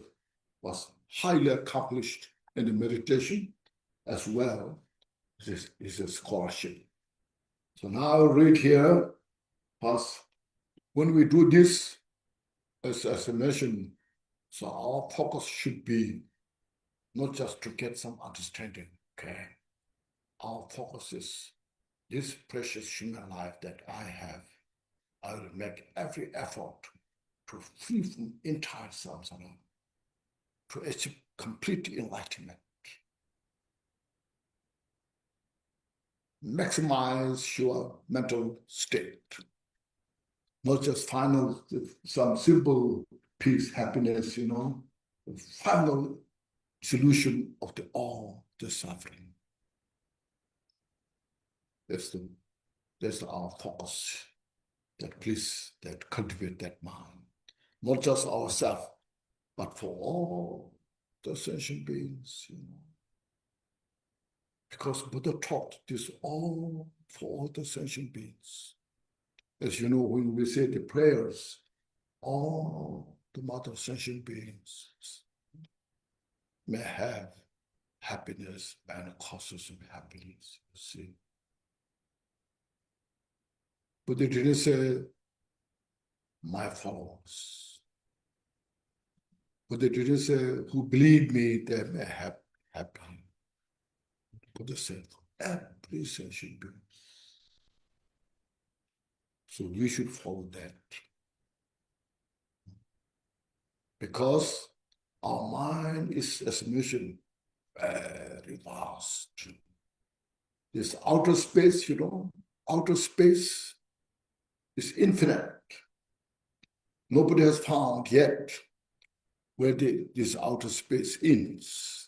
was highly accomplished in the meditation as well as his scholarship. So now I'll read here, first, when we do this, as I mentioned, so our focus should be not just to get some understanding, okay? Our focus is this precious human life that I have. I will make every effort to free from entire samsara, to achieve complete enlightenment. Maximize your mental state, not just final, some simple peace, happiness, the final solution of all the suffering. That's our focus. That cultivate that mind, not just ourselves, but for all the sentient beings, Because Buddha taught this all for all the sentient beings. As you know, when we say the prayers, all the mother sentient beings may have happiness and causes of happiness, you see. Buddha didn't say, my followers. Buddha didn't say, who believe me, they may have happiness. Buddha said, every sentient being. So we should follow that. Because our mind is, as mentioned, very vast. This outer space, outer space is infinite. Nobody has found yet where this outer space ends.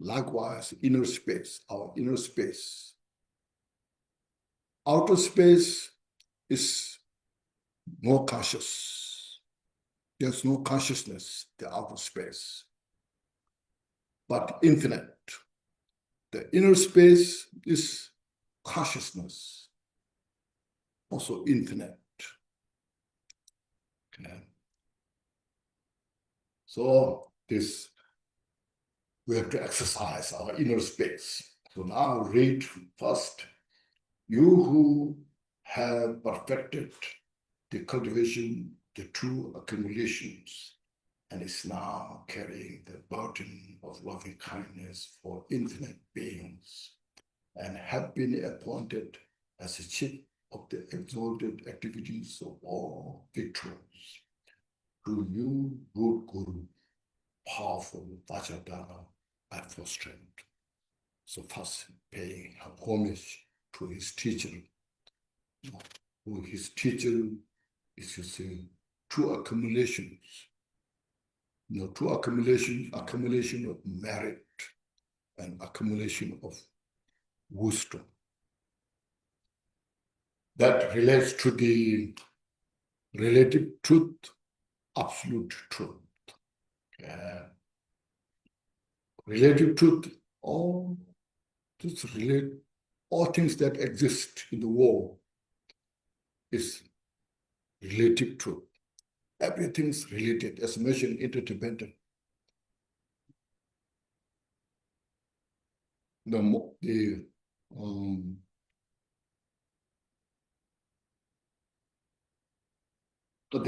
Likewise, inner space, our inner space. Outer space is more conscious. There's no consciousness, the outer space, but infinite. The inner space is consciousness, also infinite. Okay. So this we have to exercise our inner space. So now read first. You who have perfected the cultivation, the true accumulations, and is now carrying the burden of loving kindness for infinite beings, and have been appointed as the chief of the exalted activities of all victories. To you, good Guru, powerful Vajradhara, and for strength. So first paying homage to his teacher, who his teacher is, you see, true accumulations. True accumulation of merit and accumulation of wisdom. That relates to the relative truth, absolute truth. Relative truth, all things that exist in the world is relative truth. Everything's related, as mentioned, interdependent. The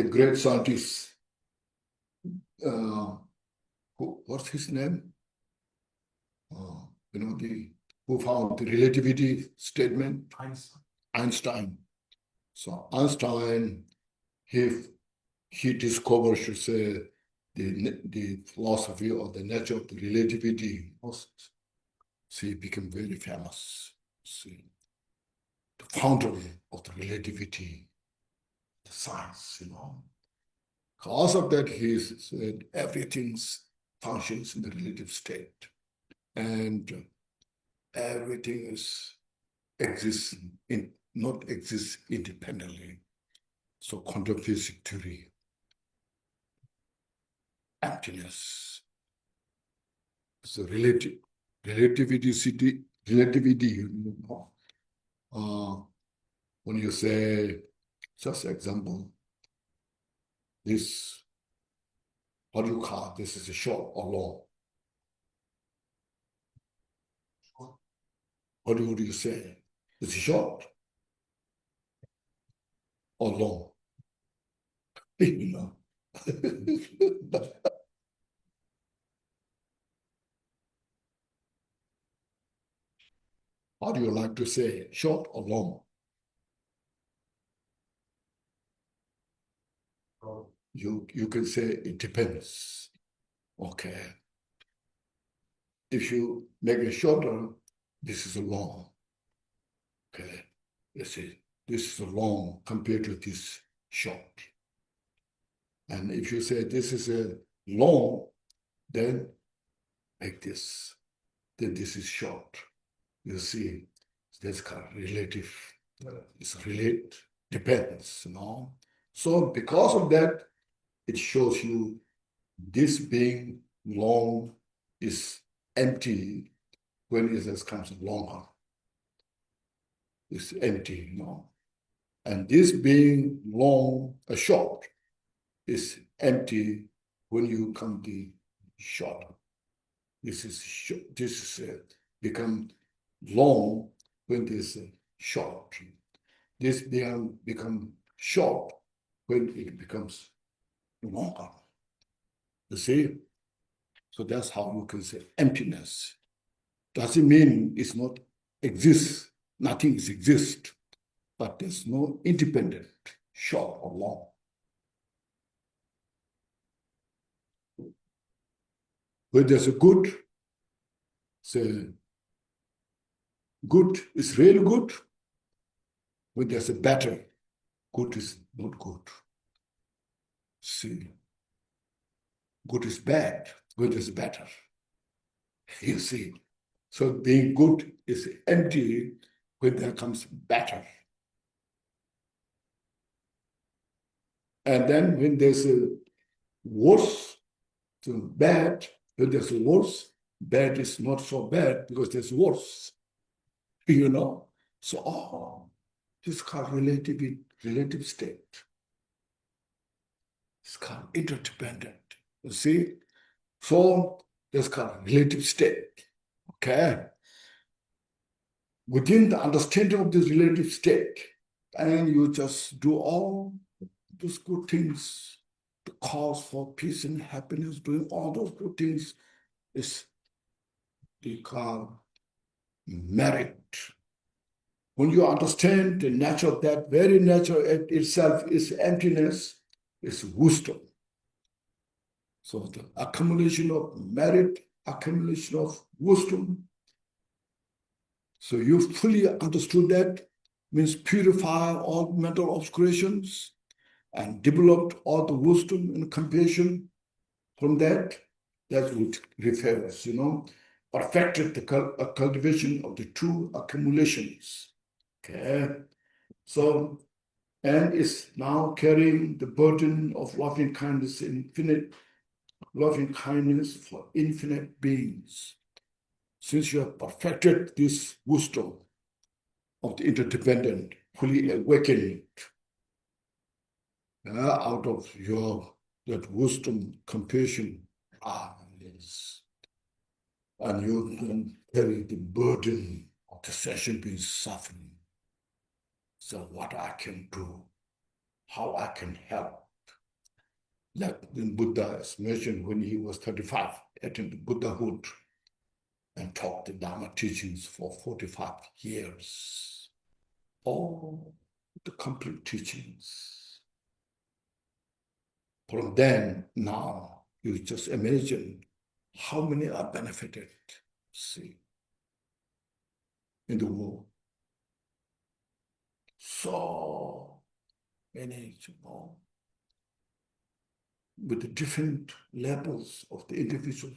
great scientist, what's his name? Who found the relativity statement? Einstein. So Einstein, he discovered, should say, the philosophy of the nature of the relativity. So he became very famous. See, the founder of the relativity, the science, Because of that, he said everything functions in the relative state, and everything not exists independently. So quantum physics theory, emptiness. So relativity. When you say, just example, this, what do you call this? Is a short or long? What do you say? Is it short or long? How do you like to say, short or long? You can say it depends. Okay. If you make it shorter, this is a long. Okay. Let's see. This is a long compared to this short. And if you say this is a long, then make this. Then this is short. You see, that's kind of relative. It's depends, So because of that, it shows you this being long is empty when it comes longer. It's empty, And this being long, short, is empty when you come the short. This become long when this short. This become short when it becomes longer. You see? So that's how you can say emptiness. Doesn't mean it's not exists. Nothing exists, but there's no independent, short or long. When there's a good, say, good is really good. When there's a better, good is not good. See, good is bad, good is better. You see, so being good is empty when there comes better. And then when there's a worse, so bad, when there's a worse, bad is not so bad because there's worse. So this is called relative state. It's called interdependent. You see? So That's called relative state. Okay? Within the understanding of this relative state, and you just do all those good things, the cause for peace and happiness, doing all those good things is they call merit. When you understand the nature of that, very nature itself is emptiness, is wisdom. So the accumulation of merit, accumulation of wisdom. So you fully understood that, means purify all mental obscurations and developed all the wisdom and compassion from that. That's what refers, perfected the cultivation of the true accumulations. Okay. So, and is now carrying the burden of loving kindness, infinite loving kindness for infinite beings. Since you have perfected this wisdom of the interdependent, fully awakened out of that wisdom, compassion, and you can carry the burden of the session being suffering. So what I can do, how I can help. Like the Buddha is mentioned when he was 35, attained Buddhahood and taught the Dharma teachings for 45 years. All the complete teachings. From then, now, you just imagine how many are benefited, see, in the world. So many, with the different levels of the individuals.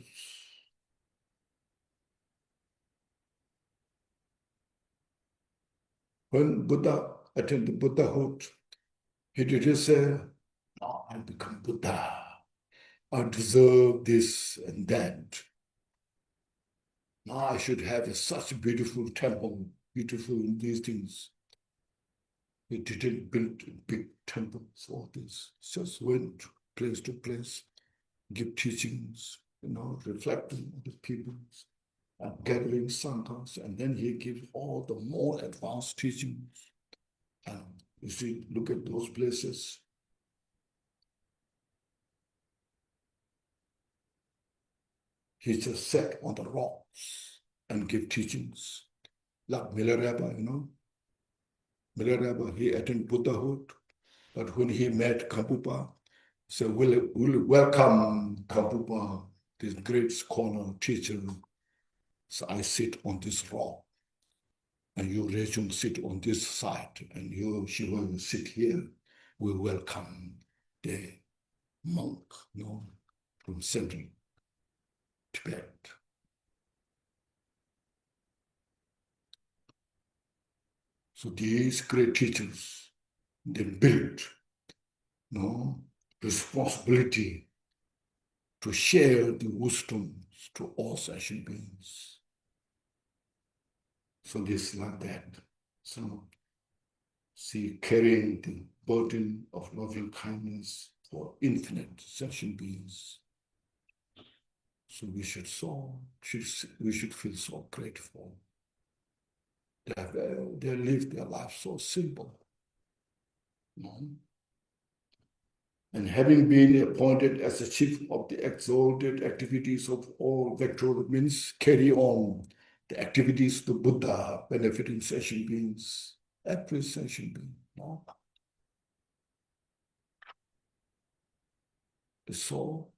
When Buddha attained the Buddhahood, he didn't say, "No, I become Buddha. I deserve this and that. Now I should have such a beautiful temple, beautiful in these things." He didn't build big temples, all this. Just went place to place, give teachings, reflecting on the people, and gathering sanghas, and then he gives all the more advanced teachings. And you see, look at those places. He just sat on the rocks and give teachings. Like Milarepa, Milarepa, he attained Buddhahood, but when he met Kampupa, so we'll welcome Kampupa, this great scholar, teacher. So I sit on this rock, and you, Rachel, sit on this side, and you, Shiva, sit here. We welcome the monk, from Central Tibet. So these great teachers, they built, responsibility to share the wisdom to all sentient beings. So this like that. So see, carrying the burden of loving kindness for infinite sentient beings. So we should feel so grateful that they live their life so simple. And having been appointed as the chief of the exalted activities of all vector means carry on the activities of the Buddha benefiting sentient beings, every sentient being. It's so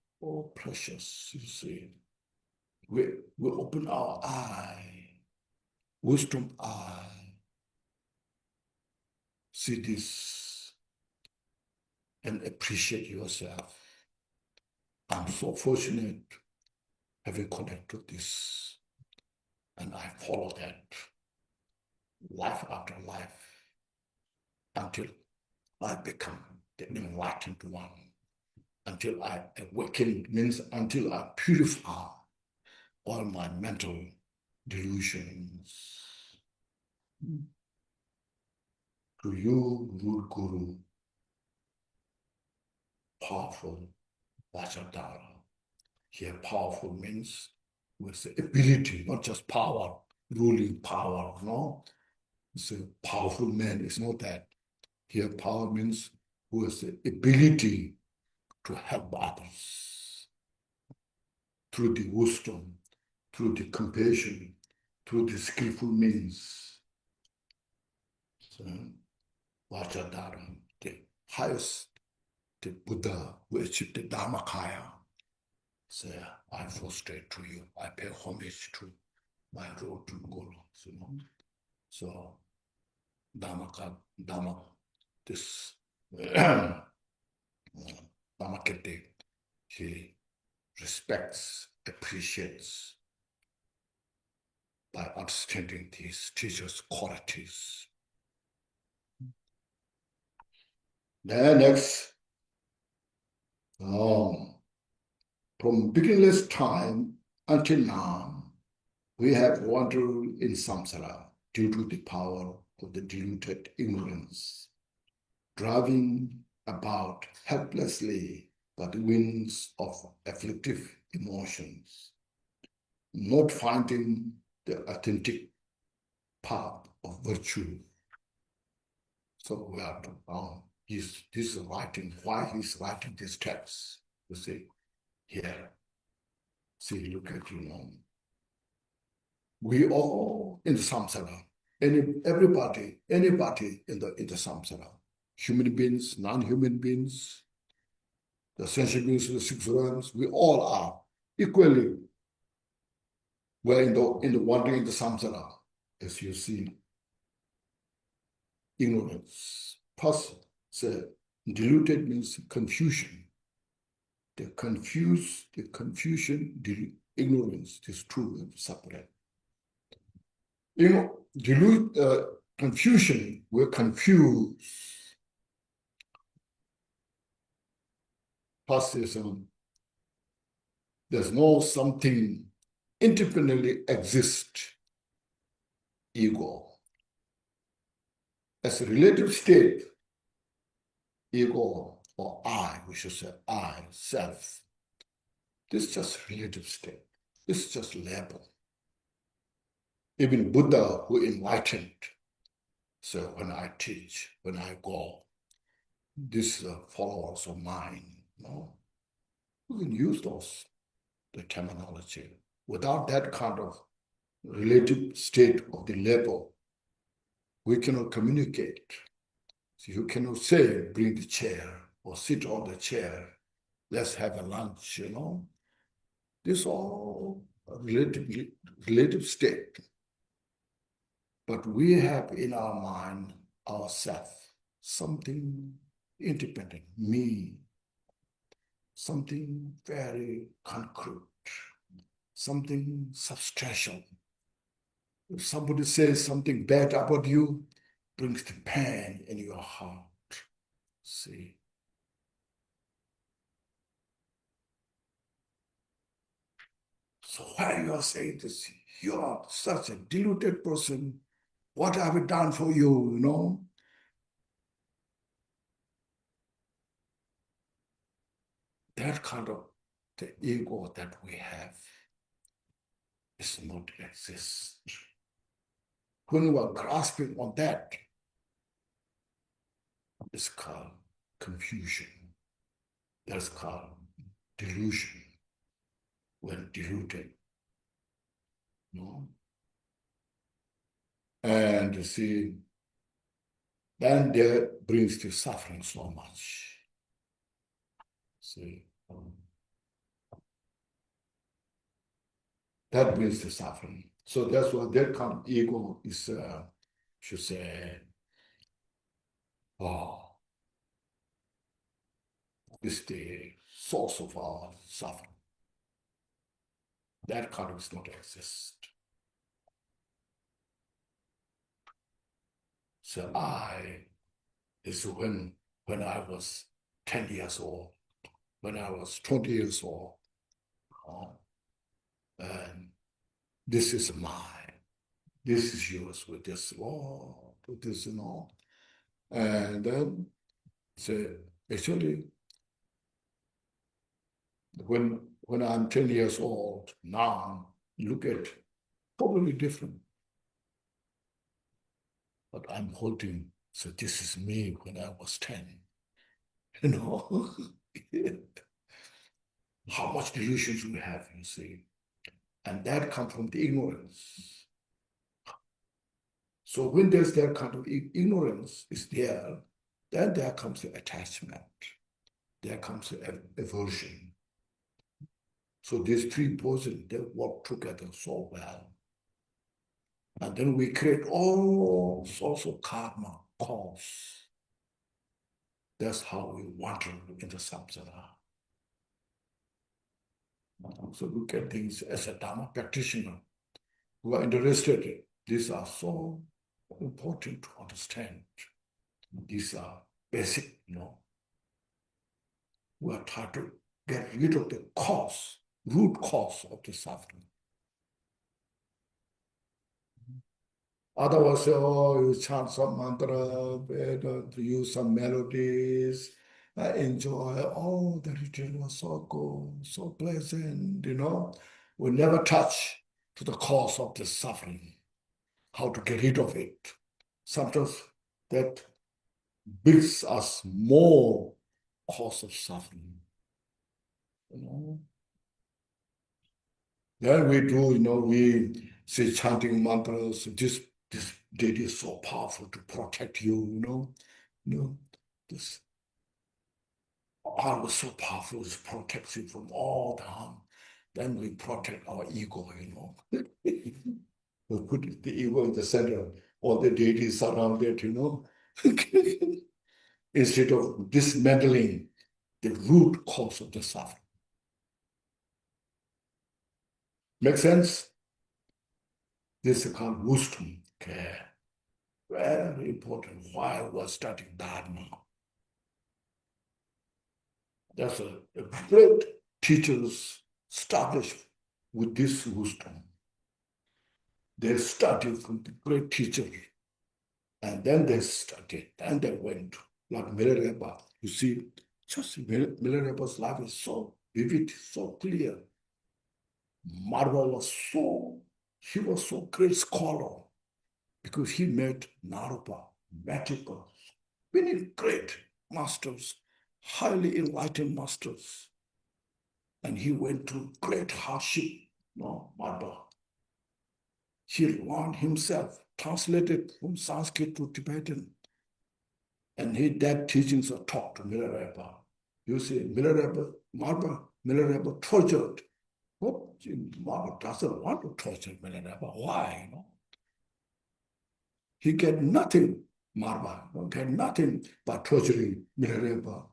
precious, you see. We open our eye, wisdom eye, see this and appreciate yourself. I'm so fortunate having connected this, and I follow that life after life until I become the enlightened one, until I awaken, means until I purify all my mental delusions. To you, Lord Guru, powerful Vajradhara, Here, powerful means with the ability, not just power, ruling power, no? It's a powerful man, it's not that. Here, power means who has the ability to help others through the wisdom, through the compassion, through the skillful means. So, Vajradhara, the highest, the Buddha who achieved the Dharmakaya. So I prostrate to you, I pay homage to my road to Guru. So Dharma, this Dharmakirti, he respects, appreciates by understanding these teachers' qualities. Then next, from beginningless time until now, we have wandered in samsara due to the power of the deluded ignorance, driving about helplessly by the winds of afflictive emotions, not finding the authentic path of virtue. So we are this is writing, why he's writing this text, you see, here. See, look at, we all in the samsara, everybody in the samsara, human beings, non-human beings, the sensual beings, the six realms, we all are equally. We're in the wandering in the samsara, as you see, ignorance. Plus, the deluded means confusion. The confusion, the ignorance, these two are separate. Confusion, we're confused. Plus, there's no something independently exist, ego. As a relative state, ego or I, we should say I, self, this is just relative state. This is just label. Even Buddha who enlightened, so when I teach, when I go, these followers of mine, we can use the terminology. Without that kind of relative state of the label, we cannot communicate. So you cannot say, bring the chair or sit on the chair, let's have a lunch, This is all relative state. But we have in our mind, ourself, something independent, me, something very concrete, something substantial. If somebody says something bad about you, brings the pain in your heart. See? So why you are saying this? You are such a deluded person. What have I done for you, That kind of the ego that we have is not exist. When you are grasping on that, it's called confusion. That's called delusion. When deluded. And you see, then that brings to suffering so much. See, that brings to suffering. So that's why that kind of ego is, should say, is the source of our suffering. That kind of does not exist. So I is when I was 10 years old, when I was 20 years old, and this is mine, this is yours with this, with this, and then so actually when I'm 10 years old, now look at totally different. But I'm holding, so this is me when I was 10. You know, how much delusions we have, you see. And that comes from the ignorance. So when there's that kind of ignorance is there, then there comes the attachment. There comes the aversion. So these three poisons, they work together so well. And then we create all sorts of karma, cause. That's how we wander in the samsara. So look at things as a Dharma practitioner who are interested. These are so important to understand. These are basic, We are trying to get rid of the cause, root cause of the suffering. Otherwise, you chant some mantra, use some melodies, enjoy. Oh, the retreat was so good, so pleasant, We never touch to the cause of the suffering, how to get rid of it. Sometimes that builds us more cause of suffering. Then we do, we say chanting mantras. This deity is so powerful to protect you, This power is so powerful, it protects you from all the harm. Then we protect our ego, We put the ego in the center, all the deities surround it, Instead of dismantling the root cause of the suffering. Make sense? This is called wisdom. Okay. Very important while we're studying Dharma. That's a great teachers established with this wisdom. They studied from the great teacher, and then they studied, and they went, like Milarepa. You see, just Milarepa's life is so vivid, so clear. Marva was he was so great scholar because he met Naropa, Matipa, many great masters, highly enlightened masters. And he went through great hardship, Marva. He learned himself, translated from Sanskrit to Tibetan. And that teachings are taught to Milarepa. You see, Milarepa tortured. What? Marva doesn't want to torture Milarepa. Why? He get nothing, Marva, get nothing by torturing Milarepa.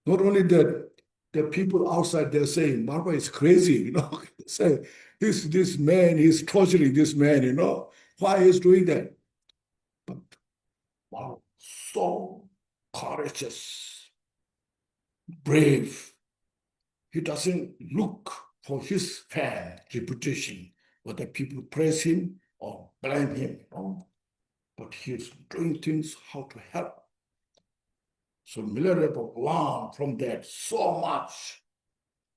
Not only that, the people outside, they're saying, Marva is crazy, Say, this man, he's torturing this man, Why he's doing that? But wow, so courageous, brave. He doesn't look for his fame, reputation, whether people praise him or blame him, But he's doing things how to help. So Milarepa learned from that so much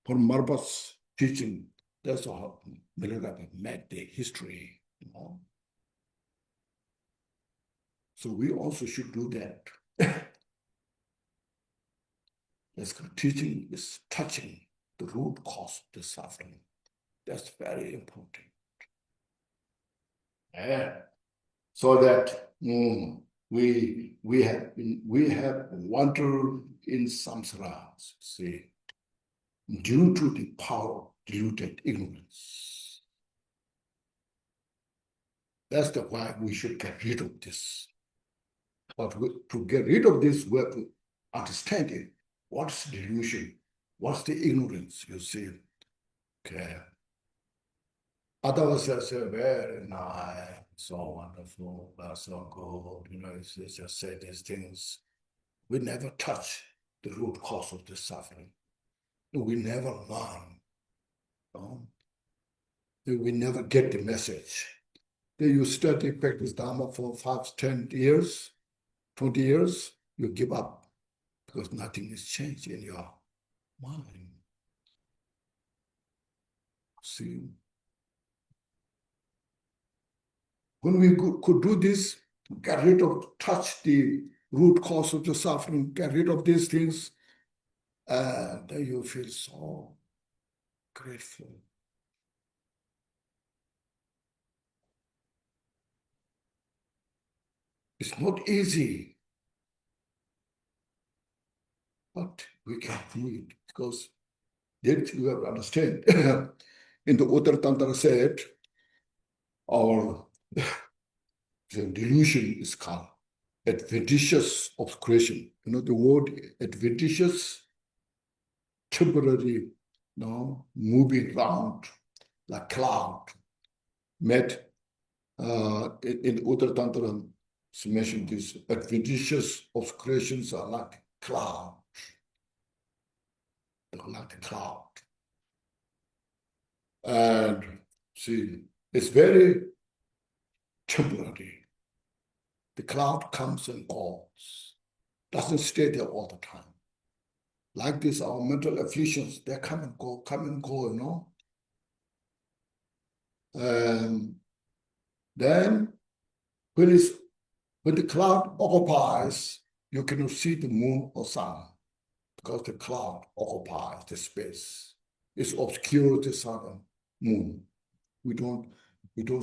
from Marva's teaching. That's how Milarepa met the history, So we also should do that. This teaching is touching the root cause of the suffering. That's very important. Yeah. So that we have wandered in samsara, see, due to the power of diluted ignorance. That's why we should get rid of this. But to get rid of this, we have to understand it. What's delusion? What's the ignorance, you see? Okay. Otherwise, I say, very nice, so wonderful, that's so good, it's just say these things. We never touch the root cause of the suffering. We never learn. We never get the message. You study, practice Dharma for 5, 10 years, 20 years, you give up because nothing is changed in your mind. See, when we could do this, get rid of, touch the root cause of the suffering, get rid of these things, and then you feel so grateful. It's not easy, but we can do it because that you have to understand. In the Uttara Tantra said, our the delusion is called adventitious obscuration. You know the word adventitious, temporary, moving around like cloud. Met in Uttara Tantra, she mentioned this adventitious obscurations are like cloud. They're like the cloud. And see, it's very temporary. The cloud comes and goes, doesn't stay there all the time. Like this, our mental afflictions, they come and go, you know. And then when the cloud occupies, you cannot see the moon or sun because the cloud occupies the space. It obscures the sun and moon. We don't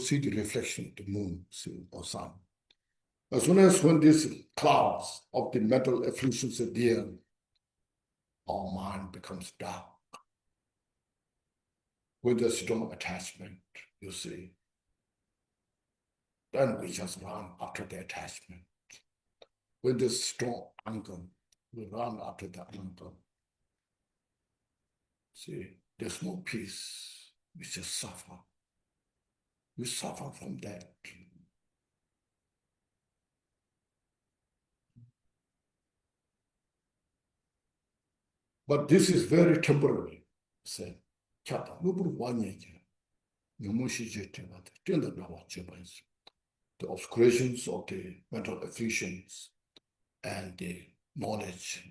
see the reflection of the moon or sun. As soon as when these clouds of the mental afflictions are there, our mind becomes dark. With the strong attachment, you see, then we just run after the attachment. With the strong anger, we run after the anger. See, there's no peace. We just suffer. We suffer from that. But this is very temporary. Say, the obscurations of the mental afflictions and the knowledge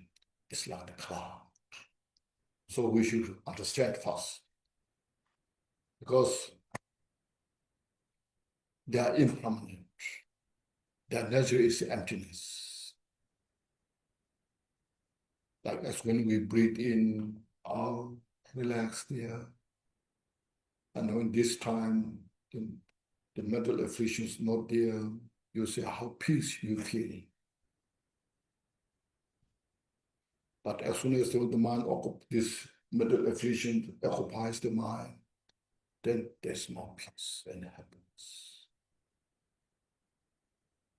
is like the cloud. So we should understand first, because they are impermanent. Their nature is emptiness. Like as when we breathe in, out, relax there. And when this time the mental affliction is not there, you say how peace you feel. But as soon as the mind this mental affliction occupies the mind, then there's no peace and happiness.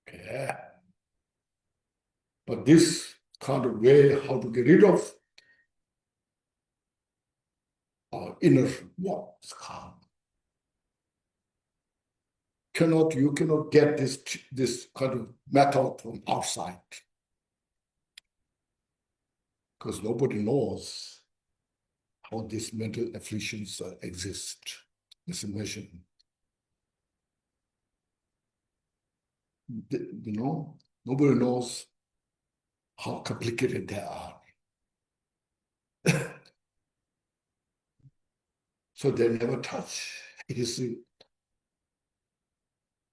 Okay. But this kind of way how to get rid of our inner what is calm. You cannot get this kind of method from outside, because nobody knows how these mental afflictions exist. As I mentioned, nobody knows how complicated they are. So they never touch. You see,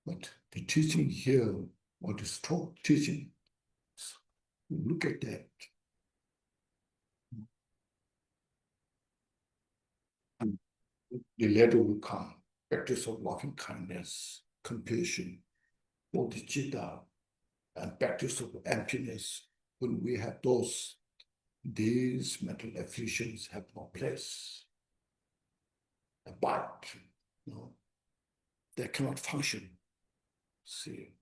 but the teaching here, what is taught teaching, look at that. The later will come, practice of loving kindness, compassion, bodhicitta, and practice of emptiness. When we have these mental afflictions have no place. But they cannot function. See.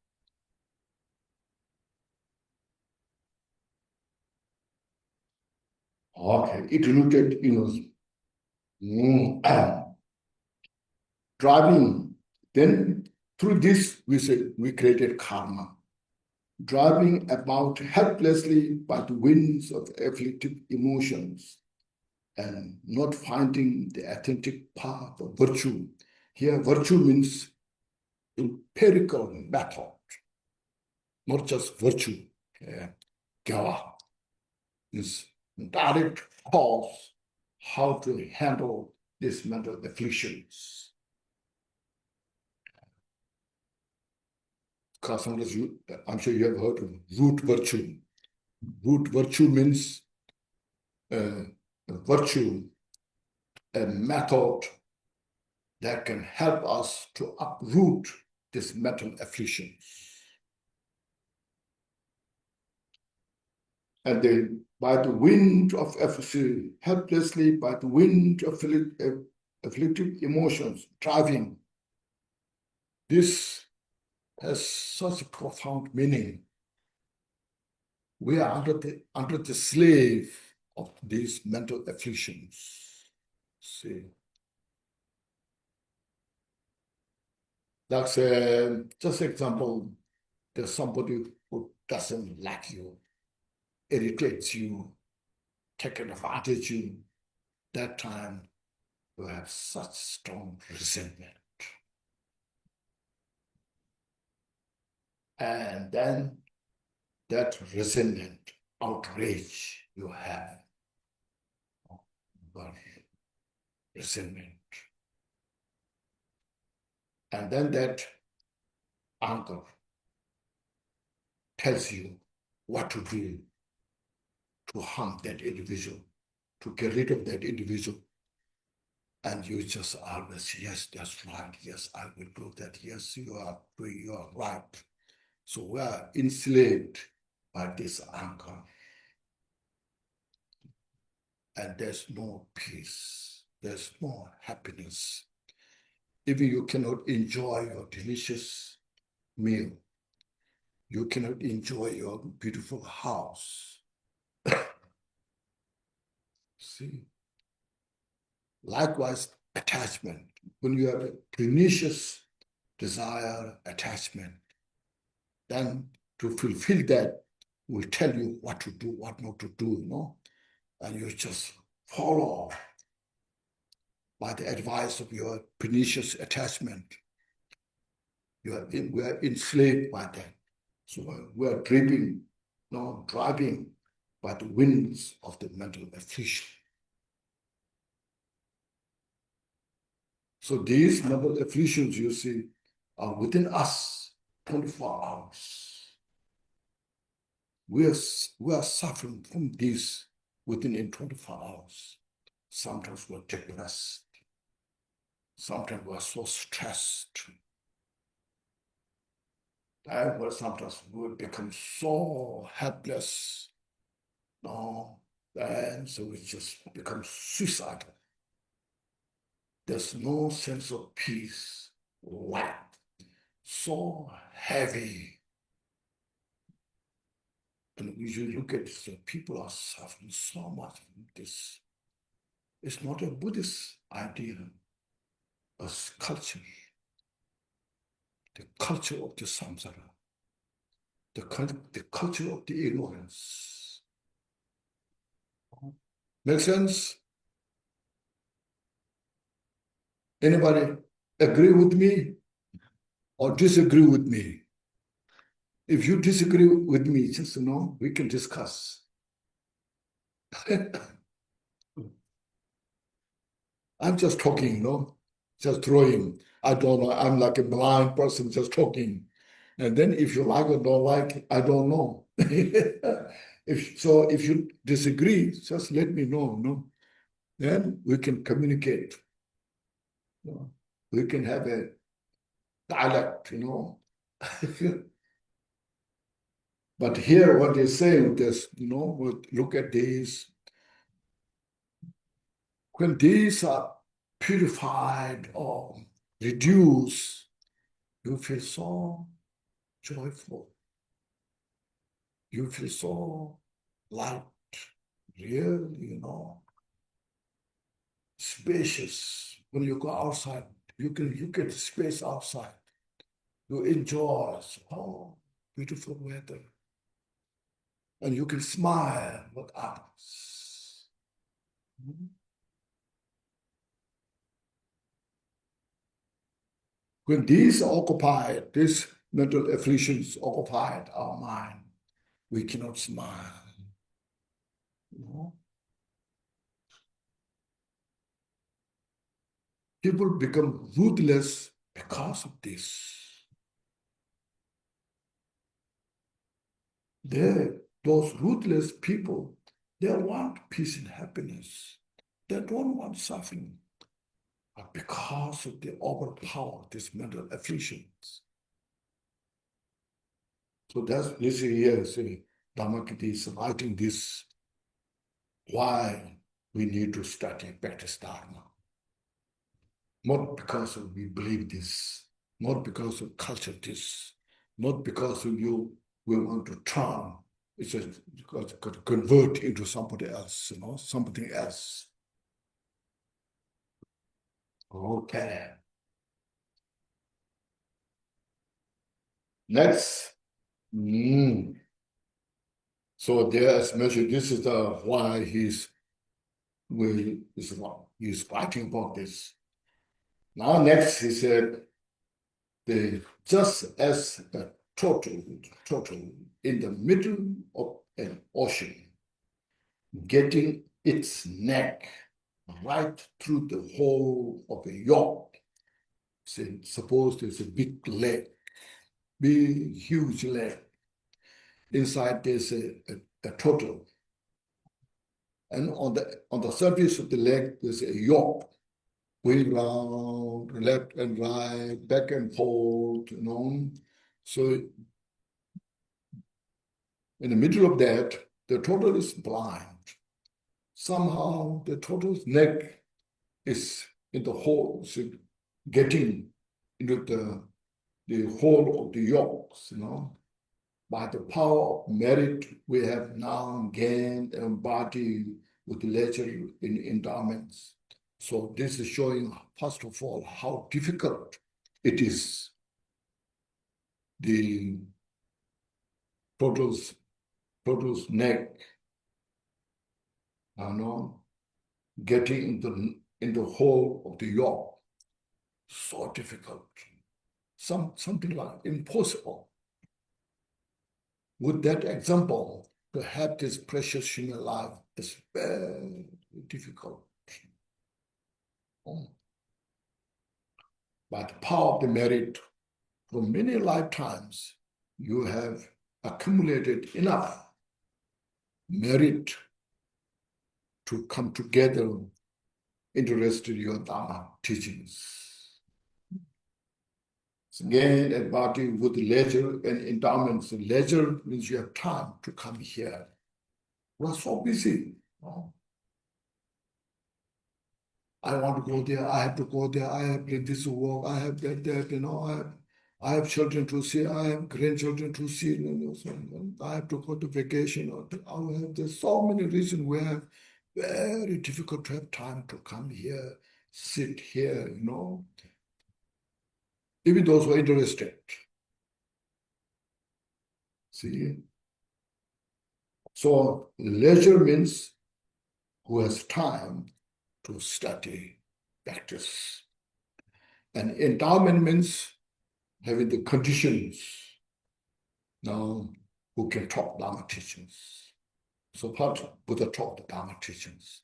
Okay, it related, driving. Then through this, we created karma. Driving about helplessly by the winds of afflictive emotions and not finding the authentic path of virtue. Here, virtue means empirical method, not just virtue. Gyala is direct cause how to handle these mental afflictions. Sometimes I'm sure you have heard of root virtue. Root virtue means a virtue, a method that can help us to uproot these mental afflictions. And then by the wind of affliction, helplessly by the wind of afflictive emotions driving, this has such a profound meaning. We are under the slave of these mental afflictions. See, that's just example. There's somebody who doesn't like you, irritates you, taking advantage of you. That time you have such strong resentment. And then that resentment, outrage you have, resentment. And then that anger tells you what to do to harm that individual, to get rid of that individual. And you just always, yes, that's right. Yes, I will do that. Yes, you are right. So we are enslaved by this anger. And there's no peace. There's no happiness. Even you cannot enjoy your delicious meal. You cannot enjoy your beautiful house. See? Likewise, attachment. When you have a pernicious desire, attachment, then to fulfill that will tell you what to do, what not to do, you know? And you just follow by the advice of your pernicious attachment. We are enslaved by that. So we are driving by the winds of the mental affliction. So these mental afflictions, you see, are within us 24 hours. We are suffering from this within 24 hours. Sometimes we're depressed. Sometimes we're so stressed. And sometimes we become so helpless. No, and so we just become suicidal. There's no sense of peace, light, so heavy. And you look at this, people are suffering so much from this. It's not a Buddhist idea, a culture, the culture of the samsara, the culture of the ignorance. Make sense? Anybody agree with me or disagree with me? If you disagree with me, just know we can discuss. I'm just talking, no? Just throwing. I don't know. I'm like a blind person just talking. And then if you like or don't like, I don't know. If you disagree, just let me know, no? Then we can communicate. You know? We can have a dialect, you know. But here, what they say with this, you know, look at these. When these are purified or reduced, you feel so joyful. You feel so light, real, you know, spacious. When you go outside, you get the space outside. You enjoy, oh, beautiful weather. And you can smile with others. When these mental afflictions occupied our mind, we cannot smile. You know? People become ruthless because of this. Those ruthless people, they want peace and happiness. They don't want suffering. But because of the overpower, these mental afflictions. So that's this here, say, Dharmakirti is writing this, why we need to study, practice Dharma. Not because of we believe this, not because of culture this, not because of we want to turn, it's just got to convert into somebody else, something else. Okay. Next. So there, as mentioned, this is why he's writing about this. Now next he said, just as a turtle in the middle of an ocean, getting its neck right through the hole of a yolk. Suppose there's a big leg, big, huge leg. Inside there's a turtle. And on the surface of the leg, there's a yolk. Going round, left and right, back and forth, So in the middle of that, the turtle is blind. Somehow the turtle's neck is in the hole, so getting into the hole of the yolks, By the power of merit, we have now gained a body with leisure in endowments. So this is showing, first of all, how difficult it is. The turtle's neck, getting in the hole of the yolk, so difficult. Something like impossible. With that example, to have this precious human life is very difficult. By the power of the merit, for many lifetimes, you have accumulated enough merit to come together interested in your Dharma teachings. Again, a body with leisure and endowments. Leisure means you have time to come here. We are so busy. I want to go there, I have to go there, I have this work, I have that, I have children to see, I have grandchildren to see, I have to go to vacation, there's so many reasons we have very difficult to have time to come here, sit here, Even those who are interested. See? So leisure means who has time to study, practice. And endowment means having the conditions now who can talk Dharma teachings. So part Buddha taught the Dharma teachings.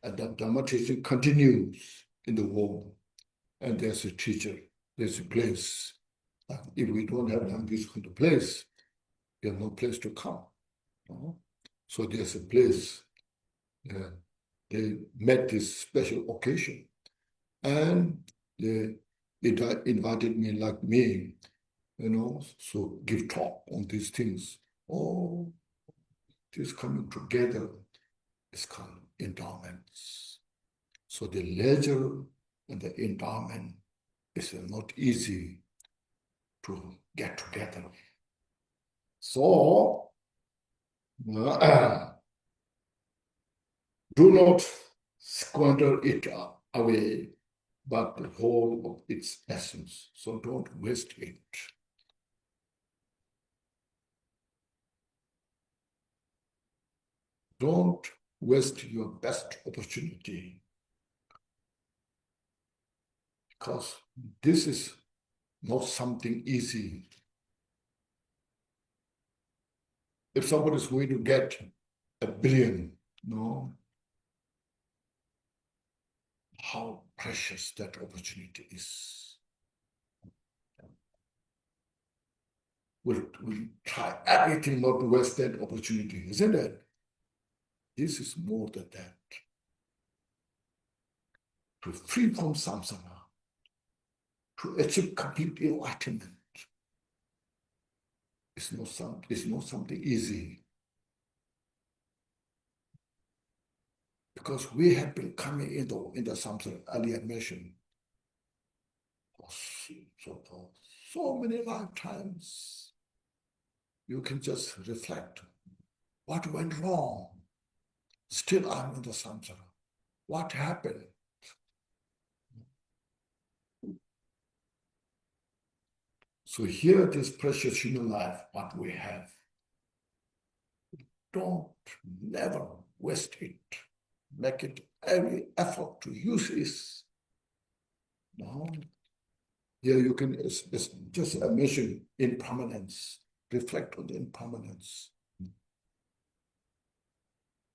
And that Dharma teaching continues in the world. And there's a teacher, there's a place. If we don't have this kind of place, there's no place to come. So there's a place. They met this special occasion. And they invited me like me, so give talk on these things. Oh, this coming together is called endowments. So the leisure and the endowment is not easy to get together. So, do not squander it away, but the whole of its essence. So don't waste it. Don't waste your best opportunity, because this is not something easy. If somebody is going to get $1 billion, how precious that opportunity is. We'll try everything not to waste that opportunity, isn't it? This is more than that. To free from samsara, to achieve complete enlightenment. It's not something easy. Because we have been coming in the samsara, earlier mentioned, for so many lifetimes. You can just reflect. What went wrong? Still I'm in the samsara. What happened? So here, this precious human life, what we have, never waste it. Make it every effort to use this. No. Here you can, it's just a mission, impermanence. Reflect on the impermanence.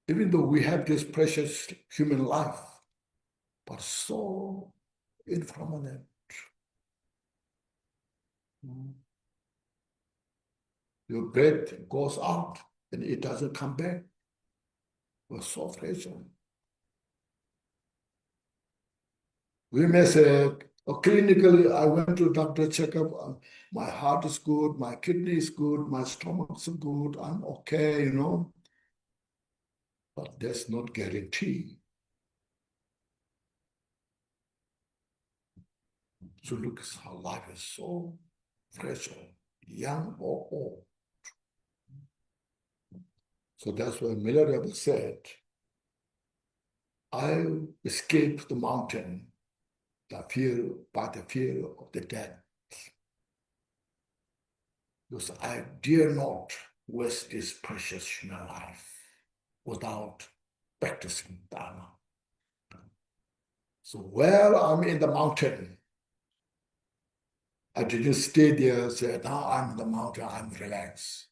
Even though we have this precious human life, but so impermanent. Your breath goes out and it doesn't come back. We're so fragile. We may say, oh, clinically, I went to doctor checkup. My heart is good, my kidney is good, my stomach is good. I'm okay, But that's not guarantee. So look at how life is so fragile, young or old. So that's why Milarepa said, I escaped the mountain by the fear of the death. Because I dare not waste this precious human life without practicing Dharma. So while I'm in the mountain, I didn't stay there and say, now I'm in the mountain, I'm relaxed.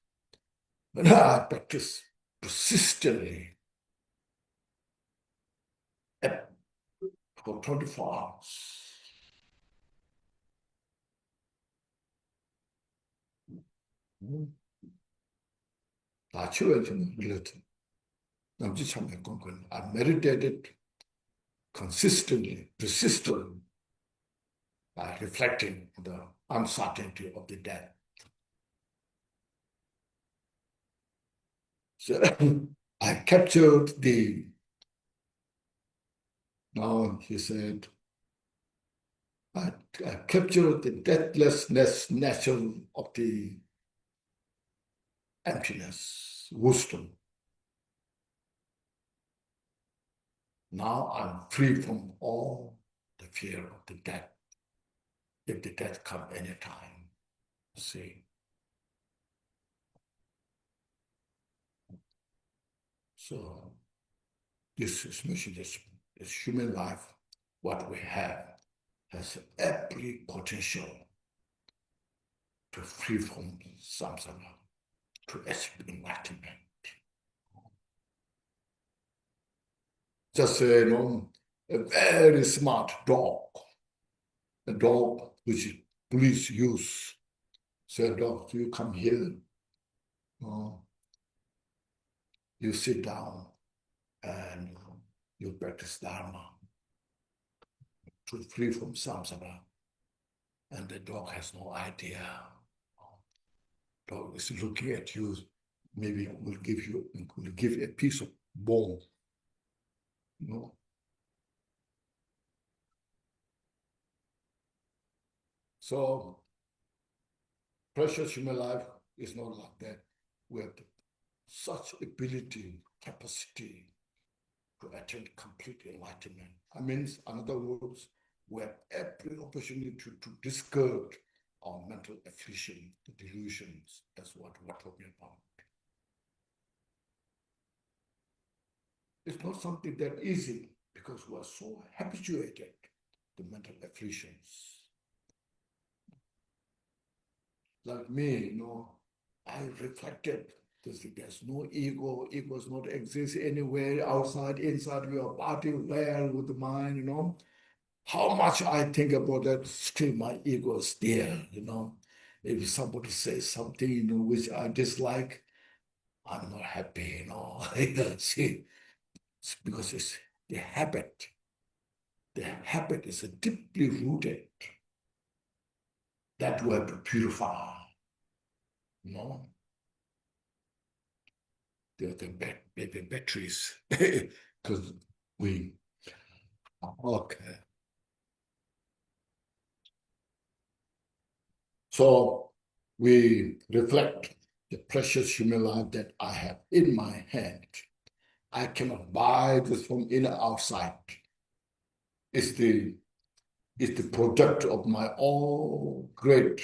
But I practice persistently for 24 hours. I meditated consistently, persistently, by reflecting on the uncertainty of the death. So I captured now he said, I captured the deathlessness nature of the emptiness, wisdom. Now I'm free from all the fear of the death, if the death comes anytime. See? So this is mission, this human life, what we have, has every potential to free from samsara, to achieve enlightenment. Just say, a very smart dog, a dog which police use. Say, dog, you come here, you sit down and you practice Dharma to free from samsara. And the dog has no idea. Dog is looking at you, maybe will give a piece of bone. So precious human life is not like that. We have such ability, capacity to attain complete enlightenment. I mean, in other words, we have every opportunity to discard our mental affliction, the delusions. That's what we're talking about. It's not something that easy because we are so habituated to mental afflictions. Like me, I reflected. There's no ego. Ego does not exist anywhere outside, inside. We are party well with the mind, How much I think about that, still my ego is there, you know. If somebody says something, you know, which I dislike, I'm not happy, you know. See, it's because it's the habit. The habit is deeply rooted that we have to purify, you know. The batteries, because we, okay. So we reflect the precious human life that I have in my hand. I cannot buy this from inner outside. It's the product of my own great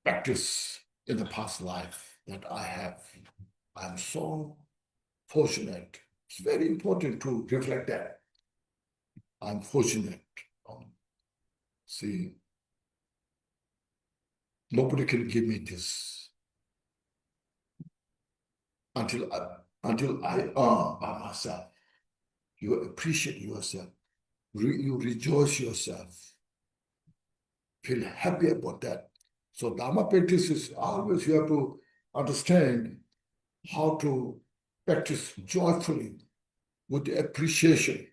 practice in the past life that I have. I'm so fortunate. It's very important to reflect that. I'm fortunate. See, nobody can give me this until I earn by myself. You appreciate yourself. You rejoice yourself. Feel happy about that. So Dharma practice is always you have to understand how to practice joyfully with the appreciation.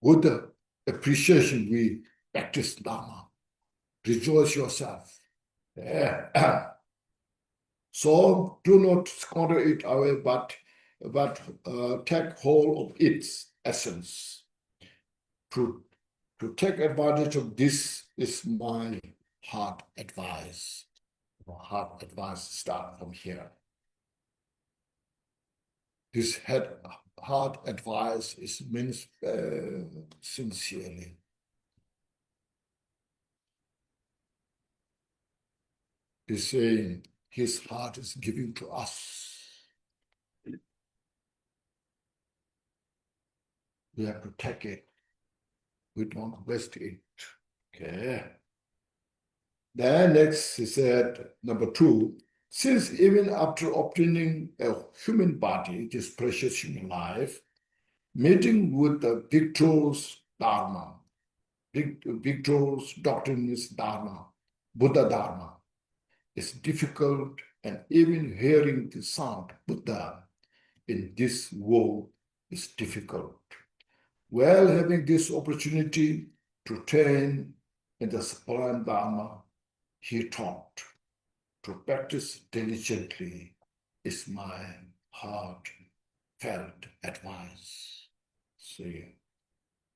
With the appreciation, we practice Dharma. Rejoice yourself. Yeah. So do not squander it away, but take hold of its essence. To take advantage of this is my heart advice. Heart advice start from here. This heart advice is means sincerely. He's saying his heart is giving to us. We have to take it. We don't waste it. Okay. Then next he said, number 2, since even after obtaining a human body, this precious human life, meeting with the victor's Dharma, victor's doctrine is Dharma, Buddha Dharma, is difficult, and even hearing the sound Buddha in this world is difficult. While having this opportunity to train in the Sublime Dharma, he taught to practice diligently is my heartfelt advice. See,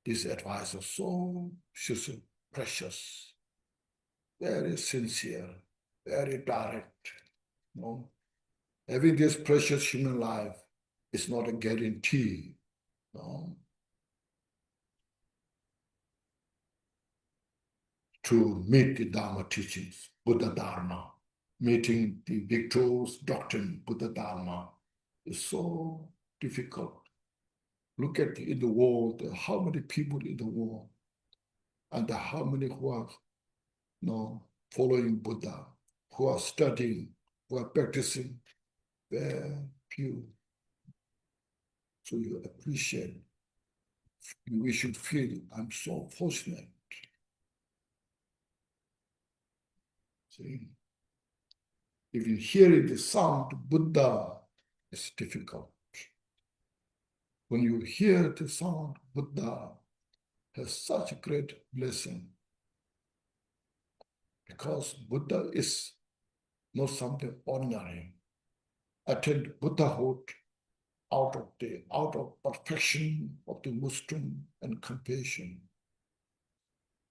this advice is so precious, very sincere, very direct. You know? Having this precious human life is not a guarantee. No? To meet the Dharma teachings, Buddha Dharma, meeting the victor's doctrine, Buddha Dharma, is so difficult. Look at in the world, how many people in the world, and how many who are following Buddha, who are studying, who are practicing, very few. So you appreciate. We should feel, I'm so fortunate. See? Even hearing the sound Buddha is difficult. When you hear the sound Buddha has such a great blessing, because Buddha is not something ordinary. Attain Buddhahood out of perfection of the wisdom and compassion.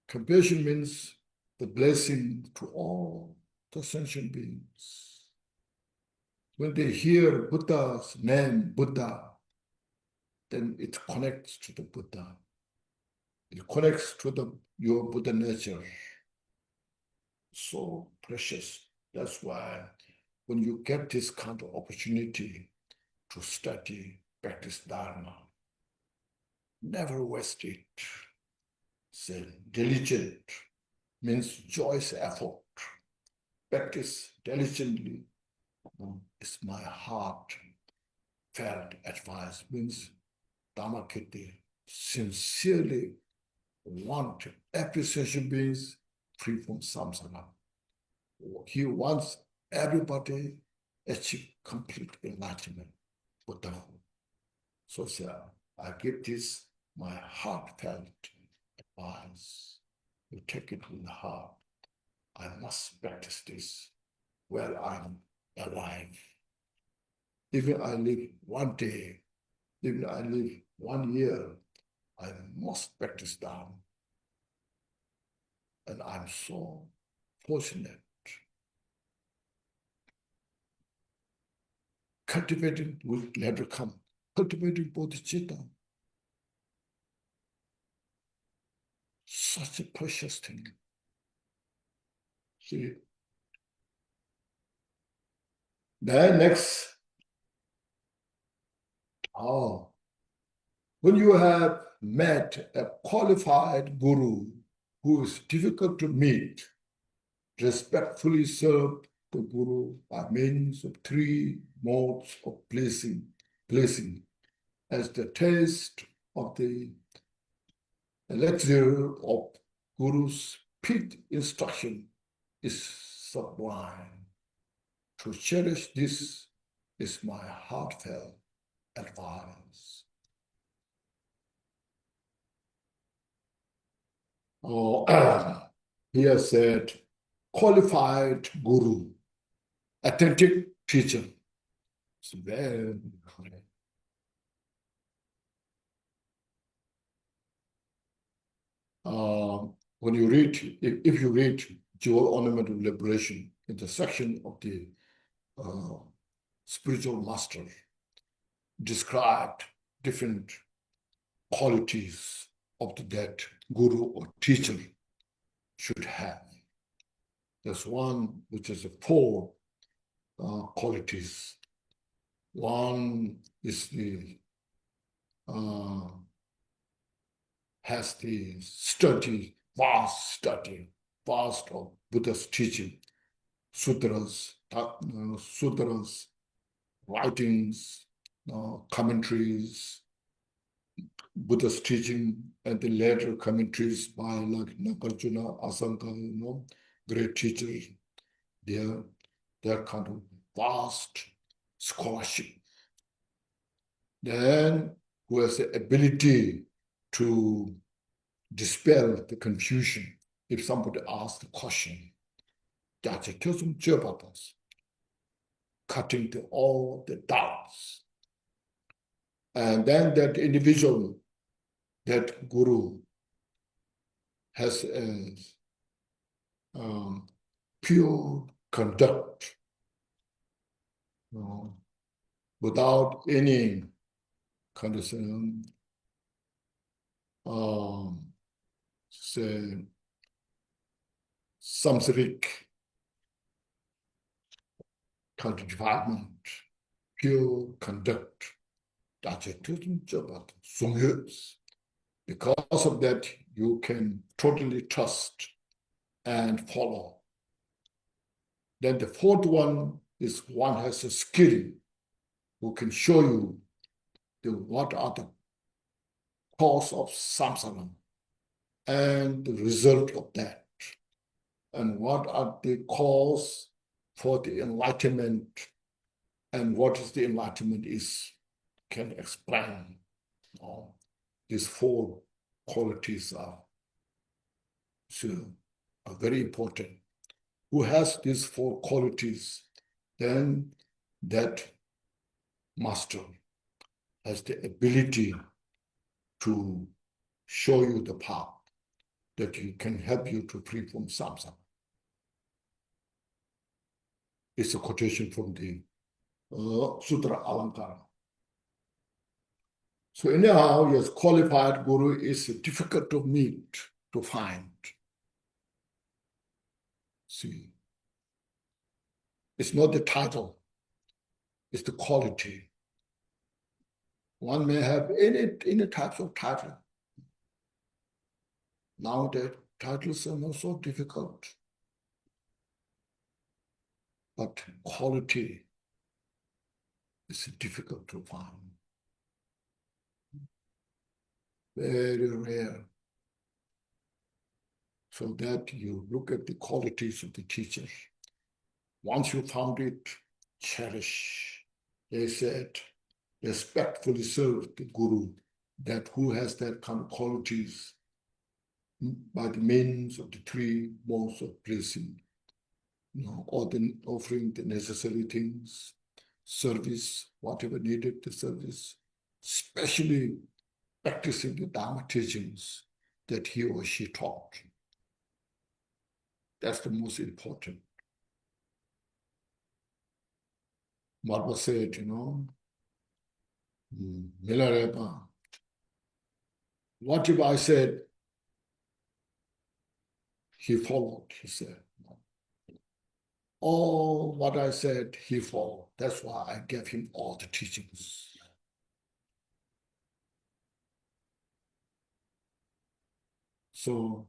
Compassion means the blessing to all the sentient beings. When they hear Buddha's name, Buddha, then it connects to the Buddha. It connects to your Buddha nature. So precious. That's why when you get this kind of opportunity to study, practice Dharma, never waste it. Say diligent means joyous effort. Practice diligently. It's my heart heartfelt advice means Dharmakirti sincerely want every session beings free from samsara. He wants everybody achieve complete enlightenment, Buddhahood. So, sir, I give this my heartfelt advice. You take it in the heart. I must practice this while I'm alive. Even I live one day, even I live 1 year, I must practice Dharma. And I'm so fortunate. Cultivating will never come. Cultivating bodhicitta, such a precious thing. See, then next, when you have met a qualified guru who is difficult to meet, respectfully serve the guru by means of 3 modes of blessing as the taste of the elixir of guru's picked instruction is sublime. To cherish this is my heartfelt advice. Here said, qualified guru, authentic teacher. It's very high. When you read, if you read Jewel Ornament of Liberation in the section of the spiritual master, described different qualities of that guru or teacher should have. There's one which is 4 qualities. One is the has the vast of Buddha's teaching, sutras, writings, commentaries, Buddha's teaching, and the later commentaries by like Nagarjuna, Asanka, great teachers. They're kind of vast scholarship. Then who has the ability to dispel the confusion if somebody asks the question. Cutting all the doubts. And then that individual, that guru, has a pure conduct, without any kind of say samsaric kind of development, pure conduct. Because of that, you can totally trust and follow. Then the 4th one is one has a skill who can show you what are the cause of samsara and the result of that, and what are the cause for the enlightenment, and what is the enlightenment is, can explain. These 4 qualities are very important. Who has these 4 qualities, then that master has the ability to show you the path that can help you to free from samsara. It's a quotation from the Sutra Alankara. So anyhow, yes, qualified guru is difficult to meet, to find. See, it's not the title, it's the quality. One may have any types of title. Nowadays, titles are not so difficult. But quality It's difficult to find. Very rare. So that you look at the qualities of the teachers. Once you found it, cherish. They said, respectfully serve the Guru, that who has that kind of qualities by the means of the three modes of blessing, offering the necessary things, service, whatever needed the service, especially practicing the Dharma teachings that he or she taught. That's the most important. What was said, Milarepa, what if I said, he followed, he said. All what I said, he followed. That's why I gave him all the teachings. So,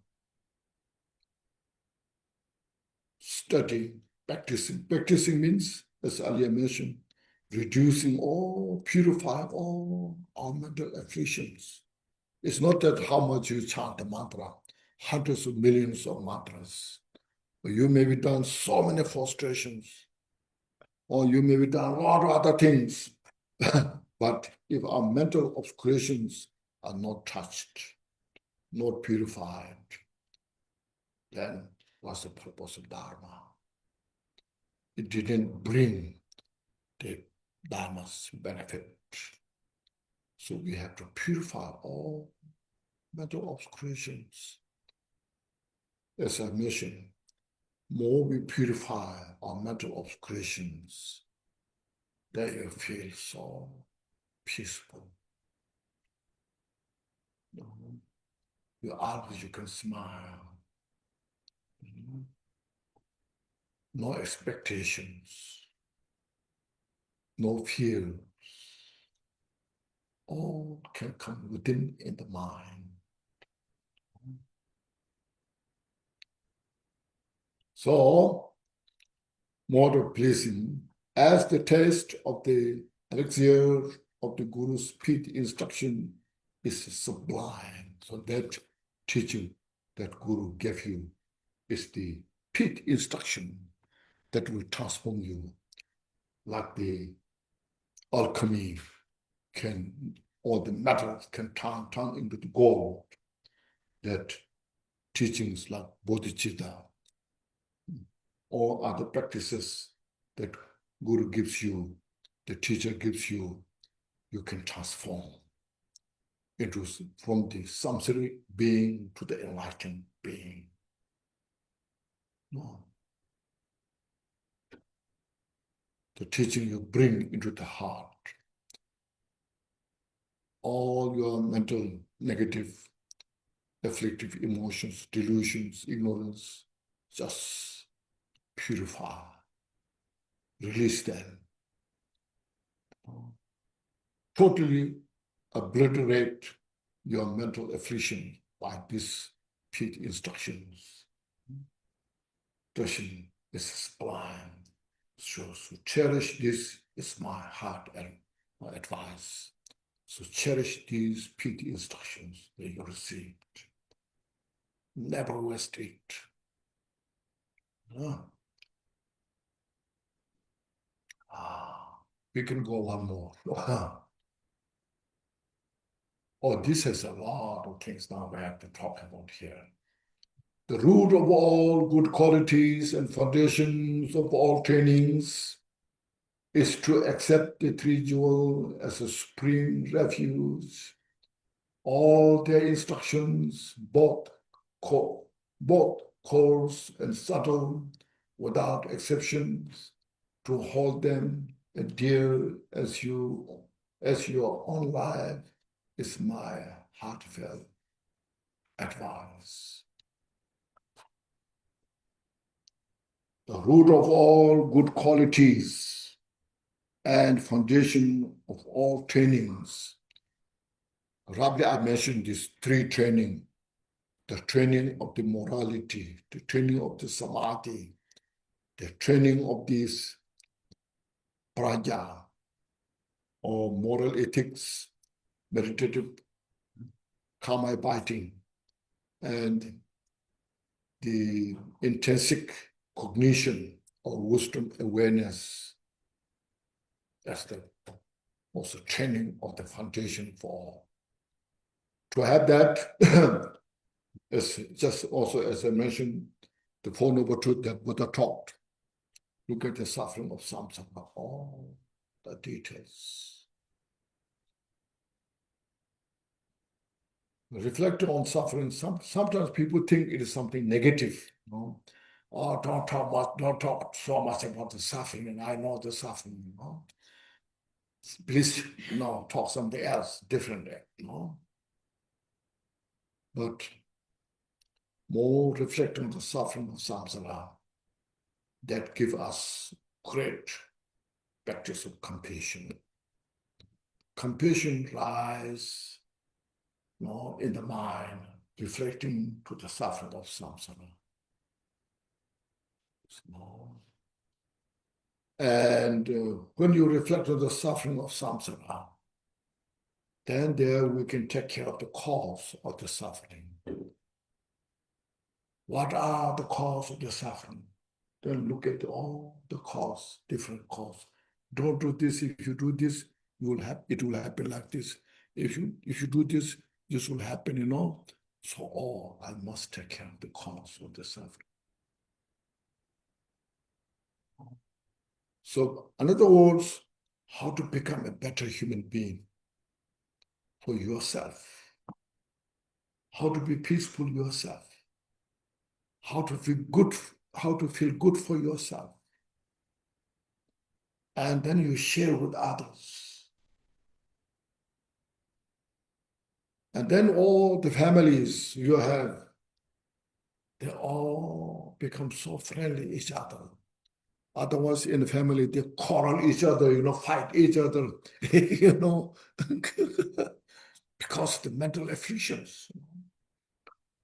study, practicing. Practicing means, as earlier mentioned, reducing all, purifying all our mental afflictions. It's not that how much you chant the mantra, hundreds of millions of mantras. You may be done so many frustrations, or you may be done a lot of other things. But if our mental obscurations are not touched, not purified, then what's the purpose of Dharma? It didn't bring the Dharma's benefit. So we have to purify all mental obscurations. As I mentioned, more we purify our mental obscurations, then you feel so peaceful. Your eyes, you can smile. No expectations, no fears. All can come within in the mind. So, mode of pleasing, as the taste of the elixir of the Guru's pit instruction is sublime. So that teaching that Guru gave you is the pit instruction that will transform you, like the alchemy can, or the metals can turn into the gold. That teachings like bodhicitta or other practices that Guru gives you, the teacher gives you, you can transform into from the samsaric being to the enlightened being. No. The teaching you bring into the heart. All your mental negative, afflictive emotions, delusions, ignorance, just purify, release them. Totally obliterate your mental affliction by these pit instructions. Darshan is sublime. So cherish this is my heart and my advice. So cherish these pit instructions that you received. Never waste it. We can go one more. Oh, this has a lot of things now we have to talk about here. The root of all good qualities and foundations of all trainings is to accept the three jewels as a supreme refuge. All their instructions, both coarse and subtle, without exceptions, to hold them dear as your own life, is my heartfelt advice. The root of all good qualities and foundation of all trainings. Roughly, I mentioned these three training: the training of the morality, the training of the samadhi, the training of this praja, or moral ethics, meditative karma biting, and the intrinsic cognition or wisdom awareness. That's the also training of the foundation for. To have that, as just also as I mentioned, the Four Noble Truths that Buddha taught. Look at the suffering of samsara, all the details. Reflecting on suffering, sometimes people think it is something negative. You know? Oh, don't talk so much about the suffering, and I know the suffering. You know? Please, talk something else, different. You know? But more reflecting on the suffering of samsara, that give us great practice of compassion. Compassion lies in the mind, reflecting to the suffering of samsara. And when you reflect on the suffering of samsara, then there we can take care of the cause of the suffering. What are the cause of the suffering? Then look at all the cause, different cause. Don't do this. If you do this, it will happen like this. If you do this, this will happen, So I must take care of the cause of the suffering. So in other words, how to become a better human being for yourself, how to be peaceful yourself, how to feel good for yourself. And then you share with others. And then all the families you have, they all become so friendly each other. Otherwise, in the family, they quarrel each other, fight each other, because the mental afflictions.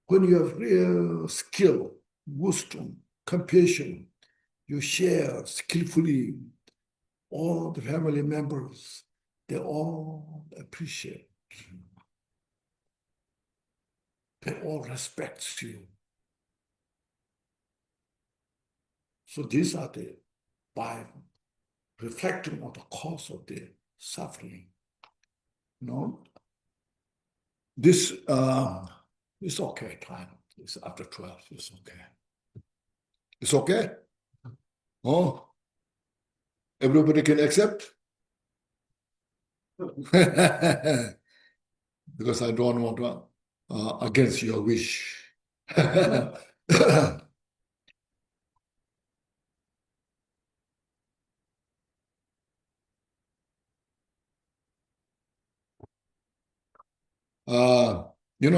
When you have real skill, wisdom, compassion, you share skillfully, all the family members, they all appreciate. They all respect you. So these are by reflecting on the cause of the suffering. This it's okay, time. It's after 12, it's okay. It's okay? Oh, everybody can accept? Because I don't want to, against your wish.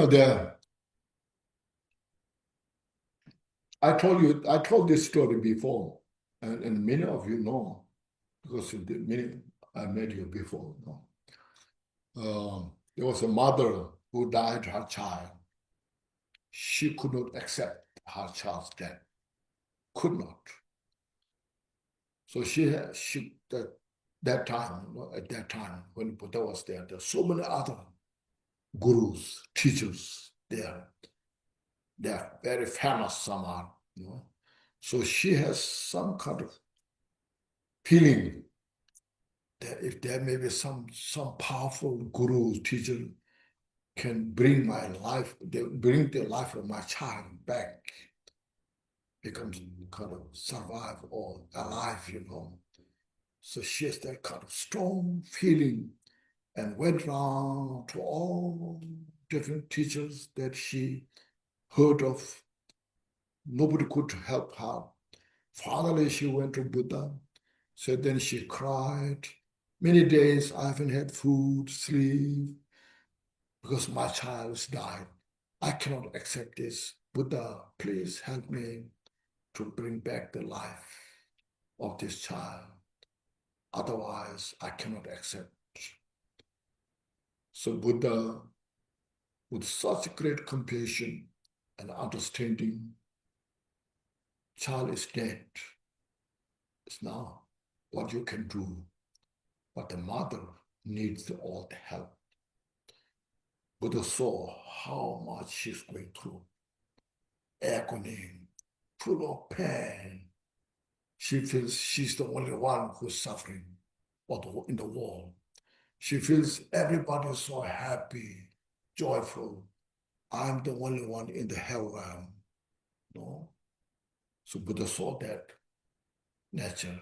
There. I told this story before, and many of you know, because I met you before. There was a mother who died her child. She could not accept her child's death. Could not. So at that time when Buddha was there were so many other gurus, teachers there. They are very famous, some are, So she has some kind of feeling that if there may be some powerful guru, teacher can bring bring the life of my child back, becomes kind of survive or alive, So she has that kind of strong feeling and went round to all different teachers that she heard of. Nobody could help her. Finally, she went to Buddha. So then she cried. Many days I haven't had food, sleep, because my child has died. I cannot accept this. Buddha, please help me to bring back the life of this child. Otherwise, I cannot accept. So Buddha, with such great compassion and understanding, child is dead. It's now what you can do. But the mother needs all the help. Buddha saw how much she's going through, agony, full of pain. She feels she's the only one who's suffering in the world. She feels everybody is so happy, joyful. I'm the only one in the hell realm. No? So Buddha saw that nature.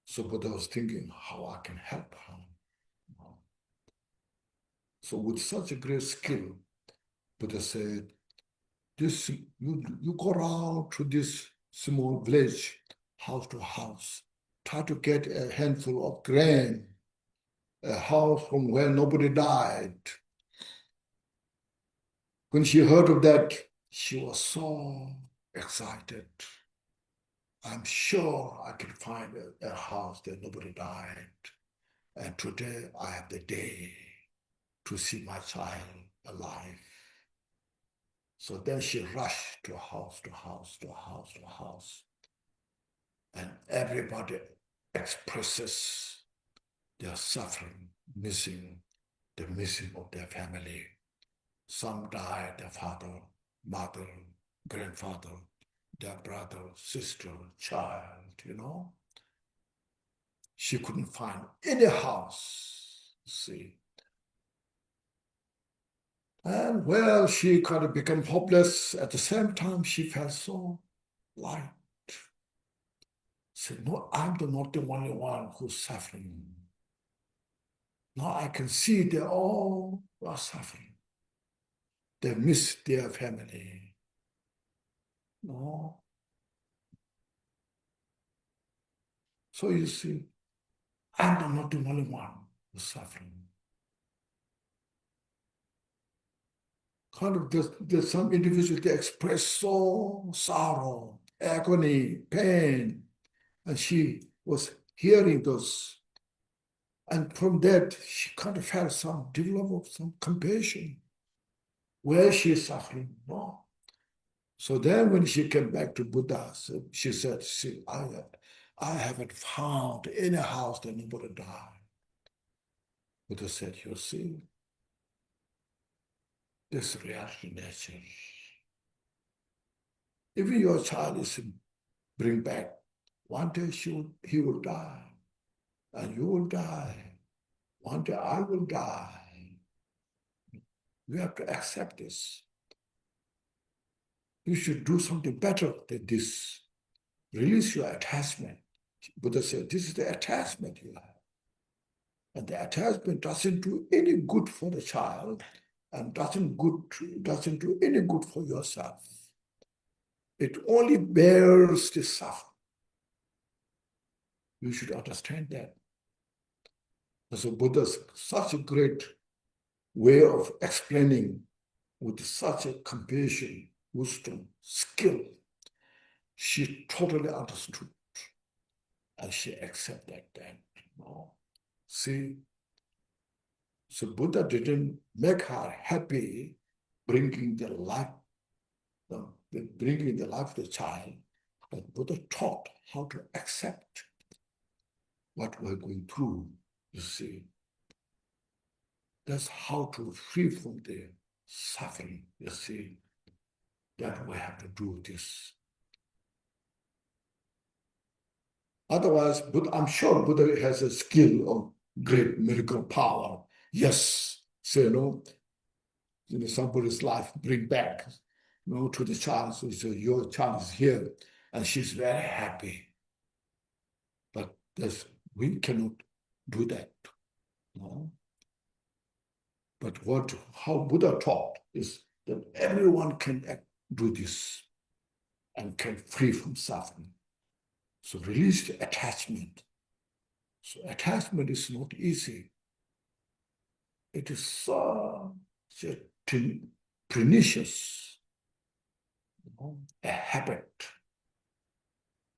So Buddha was thinking how I can help her. So with such a great skill, Buddha said, you go around to this small village, house to house, try to get a handful of grain, a house from where nobody died. When she heard of that, she was so excited. I'm sure I can find a house that nobody died. And today I have the day to see my child alive. So then she rushed to house to house to house to house. And everybody expresses their suffering, the missing of their family. Some died, their father, mother, grandfather, their brother, sister, child, She couldn't find any house, see. And well, she kind of became hopeless. At the same time, she felt so light. Said, no, I'm not the only one who's suffering. Now I can see they all are suffering. They miss their family. No. So you see, I'm not the only one who's suffering. Kind of there's some individuals, they express so sorrow, agony, pain. And she was hearing those. And from that, she kind of felt developed some compassion. Where she is suffering, no. So then when she came back to Buddha, she said, see, I haven't found any house that nobody died. Buddha said, you see, this reality nature. Even your child is bring back, one day he will die, and you will die. One day I will die. You have to accept this. You should do something better than this. Release your attachment. Buddha said, this is the attachment you have. And the attachment doesn't do any good for the child and doesn't do any good for yourself. It only bears the suffering. You should understand that. And so Buddha's such a great way of explaining with such a compassion, wisdom, skill. She totally understood. And she accepted that. See, so Buddha didn't make her happy bringing the life of the child, but Buddha taught how to accept what we're going through, you see. That's how to free from the suffering, you see, that we have to do this. Otherwise, I'm sure Buddha has a skill of great miracle power. Yes, so somebody's life bring back, to the child. So your child is here, and she's very happy. But we cannot do that. No. But how Buddha taught is that everyone can do this and can free from suffering. So release the attachment. So attachment is not easy. It is such a pernicious, a habit,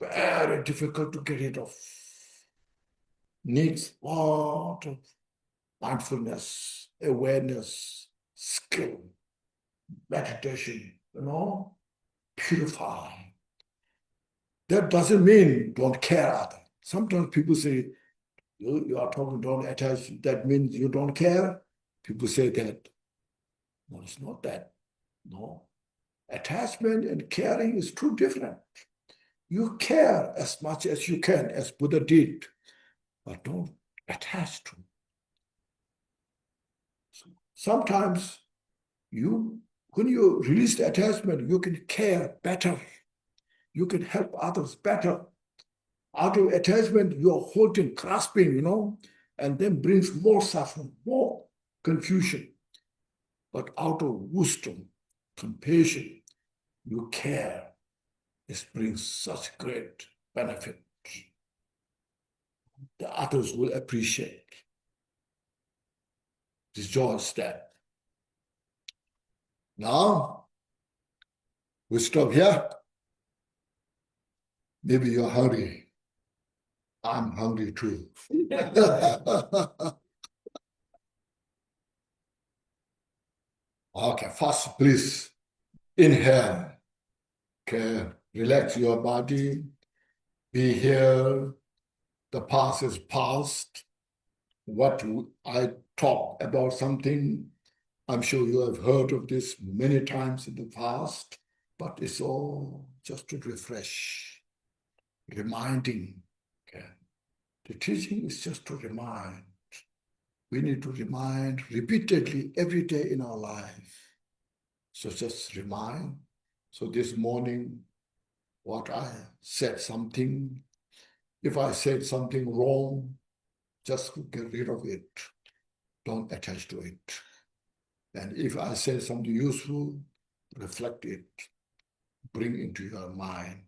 very difficult to get rid of. Needs a lot of mindfulness, awareness, skill, meditation, purify. That doesn't mean don't care others. Sometimes people say, You are talking don't attach, that means you don't care. People say that. No, it's not that. No. Attachment and caring is two different. You care as much as you can, as Buddha did, but don't attach to. Sometimes when you release the attachment, you can care better. You can help others better. Out of attachment, you are holding, grasping, and then brings more suffering, more confusion. But out of wisdom, compassion, you care. It brings such great benefit. The others will appreciate. This joy step. Now, we stop here. Maybe you're hungry. I'm hungry too. Okay, first, please inhale. Okay, relax your body. Be here. The past is past. What I talk about something, I'm sure you have heard of this many times in the past, but it's all just to refresh, reminding. Okay. The teaching is just to remind. We need to remind repeatedly every day in our life. So just remind. So this morning, what I said something, if I said something wrong, just get rid of it. Don't attach to it. And if I say something useful, reflect it. Bring into your mind.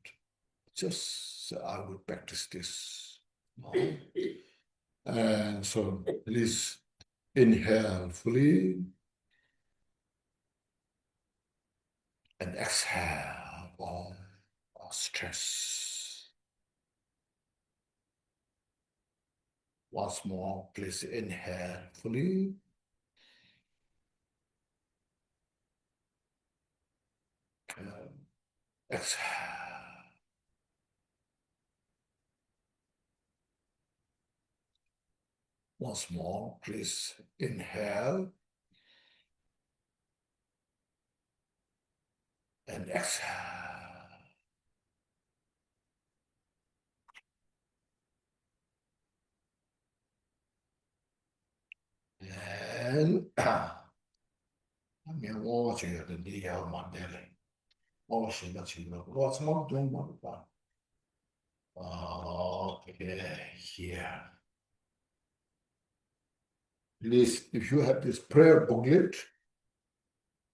Just I will practice this. And so please inhale fully and exhale all stress. Once more, please inhale fully. Exhale. Once more, please inhale and exhale. And I'm watching the DL Mandela. Okay, here. Please, if you have this prayer booklet,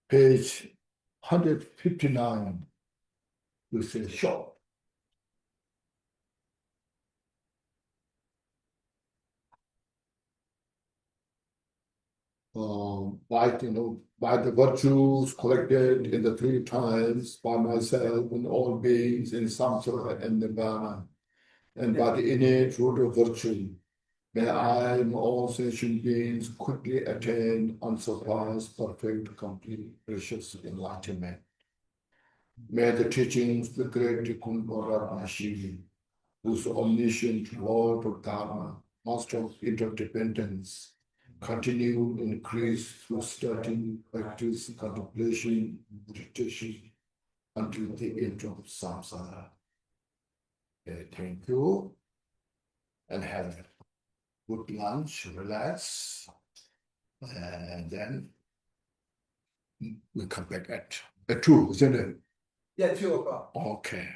page 159, you say shop. By the virtues collected in the three times by myself and all beings in samsara and nirvana, and by the innate root of virtue, may I and all sentient beings quickly attain unsurpassed, perfect, complete, precious enlightenment. May the teachings of the great DRIKUNG Gyaltsen, whose omniscient Lord of Dharma, Master of interdependence, continue to increase through study, practice, contemplation, meditation, until the end of samsara. Okay, thank you. And have a good lunch, relax. And then we come back at 2, isn't it? Yeah, 2 o'clock. Okay.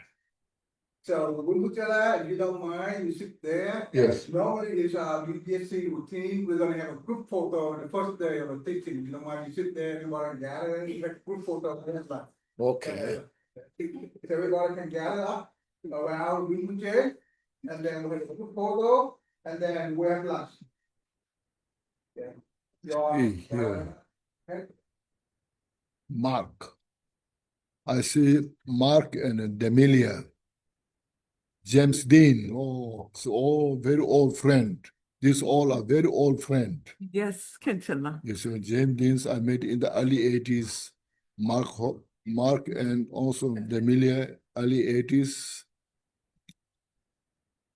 So, if you don't mind, you sit there. Yes. Normally, it's our DDSC routine. We're going to have a group photo the first day of the teaching. If you don't mind, you sit there, everybody gather, and take a group photo of everybody. Okay. If everybody can gather up around the chair, and then we'll have a group photo, and then we'll have lunch. Yeah. Here. Okay. Mark. I see Mark and Demilia. James Dean, so very old friend. These all are very old friend. Yes, Khenchen. You see, James Deans I met in the early 80s. Mark and also Demilia, early 80s.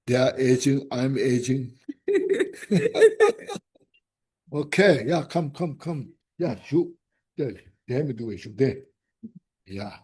They are aging, I'm aging. Okay, yeah, come. Yeah, shoot. They have to do it, shoot there. Yeah.